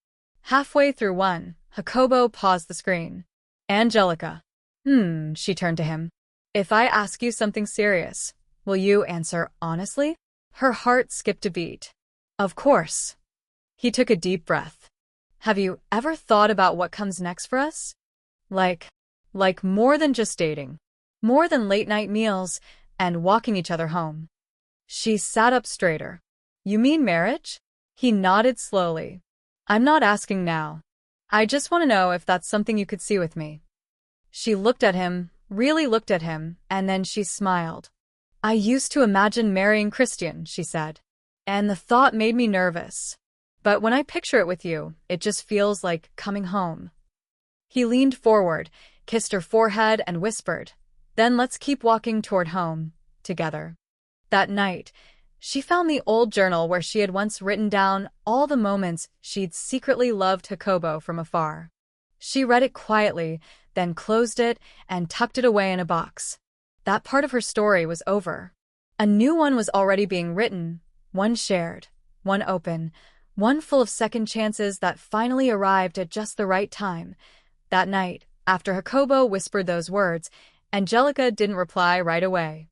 Halfway through one, Jacobo paused the screen. "Angelica." She turned to him. "If I ask you something serious, will you answer honestly?" Her heart skipped a beat. "Of course." He took a deep breath. "Have you ever thought about what comes next for us? Like more than just dating. More than late-night meals and walking each other home." She sat up straighter. "You mean marriage?" He nodded slowly. "I'm not asking now. I just want to know if that's something you could see with me." She looked at him, really looked at him, and then she smiled. "I used to imagine marrying Christian," she said, "and the thought made me nervous. But when I picture it with you, it just feels like coming home." He leaned forward, kissed her forehead, and whispered, "Then let's keep walking toward home, together." That night, she found the old journal where she had once written down all the moments she'd secretly loved Jacobo from afar. She read it quietly, then closed it and tucked it away in a box. That part of her story was over. A new one was already being written, one shared, one open, one full of second chances that finally arrived at just the right time. That night, after Jacobo whispered those words, Angelica didn't reply right away.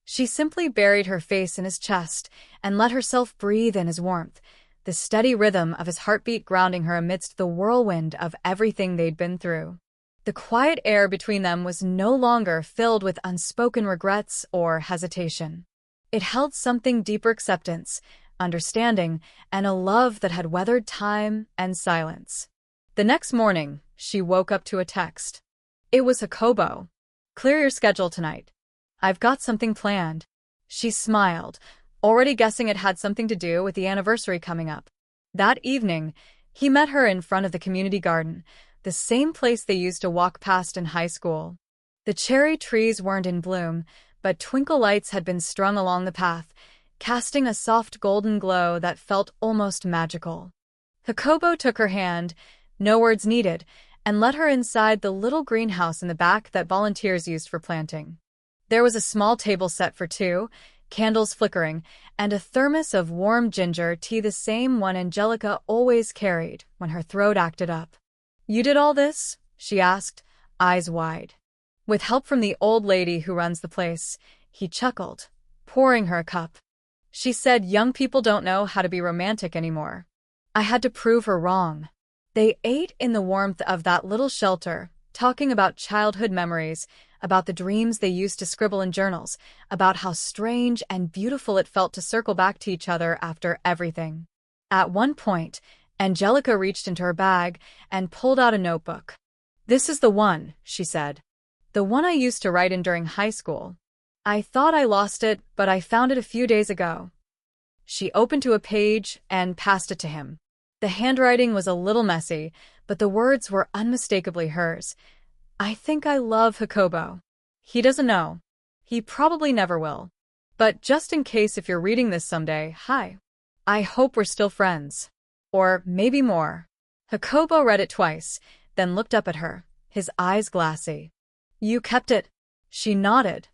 She simply buried her face in his chest and let herself breathe in his warmth, the steady rhythm of his heartbeat grounding her amidst the whirlwind of everything they'd been through. The quiet air between them was no longer filled with unspoken regrets or hesitation. It held something deeper: acceptance, understanding, and a love that had weathered time and silence. The next morning, she woke up to a text. It was Jacobo. "Clear your schedule tonight. I've got something planned." She smiled, already guessing it had something to do with the anniversary coming up. That evening, he met her in front of the community garden, the same place they used to walk past in high school. The cherry trees weren't in bloom, but twinkle lights had been strung along the path, casting a soft golden glow that felt almost magical. Jacobo took her hand, no words needed, and led her inside the little greenhouse in the back that volunteers used for planting. There was a small table set for two, candles flickering, and a thermos of warm ginger tea, the same one Angelica always carried when her throat acted up. "You did all this?" she asked, eyes wide. "With help from the old lady who runs the place," he chuckled, pouring her a cup. She said young people don't know how to be romantic anymore. I had to prove her wrong. They ate in the warmth of that little shelter, talking about childhood memories, about the dreams they used to scribble in journals, about how strange and beautiful it felt to circle back to each other after everything. At one point, Angelica reached into her bag and pulled out a notebook. "This is the one," she said. "The one I used to write in during high school. I thought I lost it, but I found it a few days ago." She opened to a page and passed it to him. The handwriting was a little messy, but the words were unmistakably hers. "I think I love Jacobo. He doesn't know. He probably never will. But just in case, if you're reading this someday, hi. I hope we're still friends." Or maybe more. Jacobo read it twice, then looked up at her, his eyes glassy. You kept it. She nodded.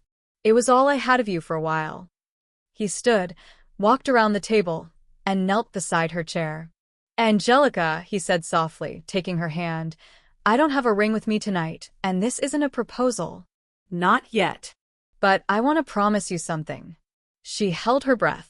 It was all I had of you for a while. He stood, walked around the table, and knelt beside her chair. Angelica, he said softly, taking her hand, I don't have a ring with me tonight, and this isn't a proposal. Not yet. But I want to promise you something. She held her breath.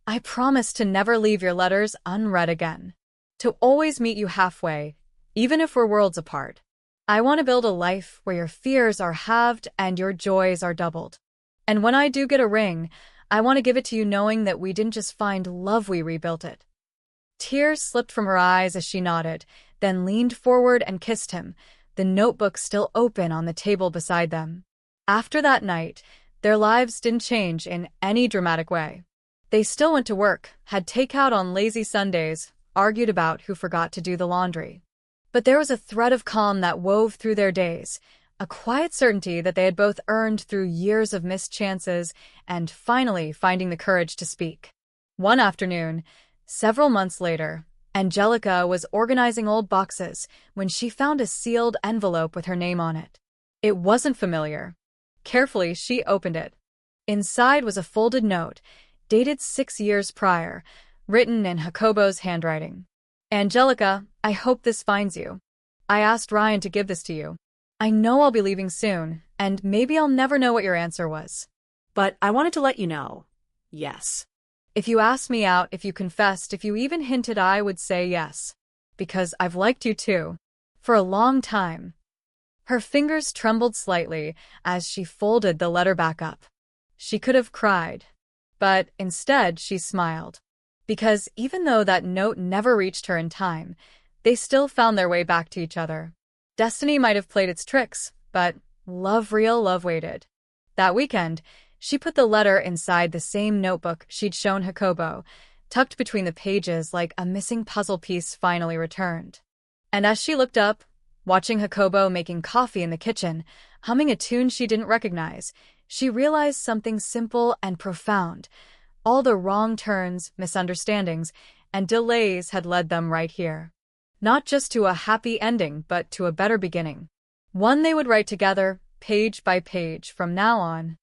I promise to never leave your letters unread again. To always meet you halfway, even if we're worlds apart. I want to build a life where your fears are halved and your joys are doubled. And when I do get a ring, I want to give it to you knowing that we didn't just find love, we rebuilt it. Tears slipped from her eyes as she nodded, then leaned forward and kissed him, the notebook still open on the table beside them. After that night, their lives didn't change in any dramatic way. They still went to work, had takeout on lazy Sundays, argued about who forgot to do the laundry. But there was a thread of calm that wove through their days, a quiet certainty that they had both earned through years of missed chances and finally finding the courage to speak. One afternoon, several months later, Angelica was organizing old boxes when she found a sealed envelope with her name on it. It wasn't familiar. Carefully, she opened it. Inside was a folded note, dated 6 years prior, written in Jacobo's handwriting. Angelica, I hope this finds you. I asked Ryan to give this to you. I know I'll be leaving soon, and maybe I'll never know what your answer was. But I wanted to let you know. Yes. If you asked me out, if you confessed, if you even hinted, I would say yes. Because I've liked you too. For a long time. Her fingers trembled slightly as she folded the letter back up. She could have cried. But instead she smiled. Because even though that note never reached her in time, they still found their way back to each other. Destiny might have played its tricks, but real love waited. That weekend, she put the letter inside the same notebook she'd shown Jacobo, tucked between the pages like a missing puzzle piece finally returned. And as she looked up, watching Jacobo making coffee in the kitchen, humming a tune she didn't recognize, she realized something simple and profound. All the wrong turns, misunderstandings, and delays had led them right here. Not just to a happy ending, but to a better beginning. One they would write together, page by page, from now on.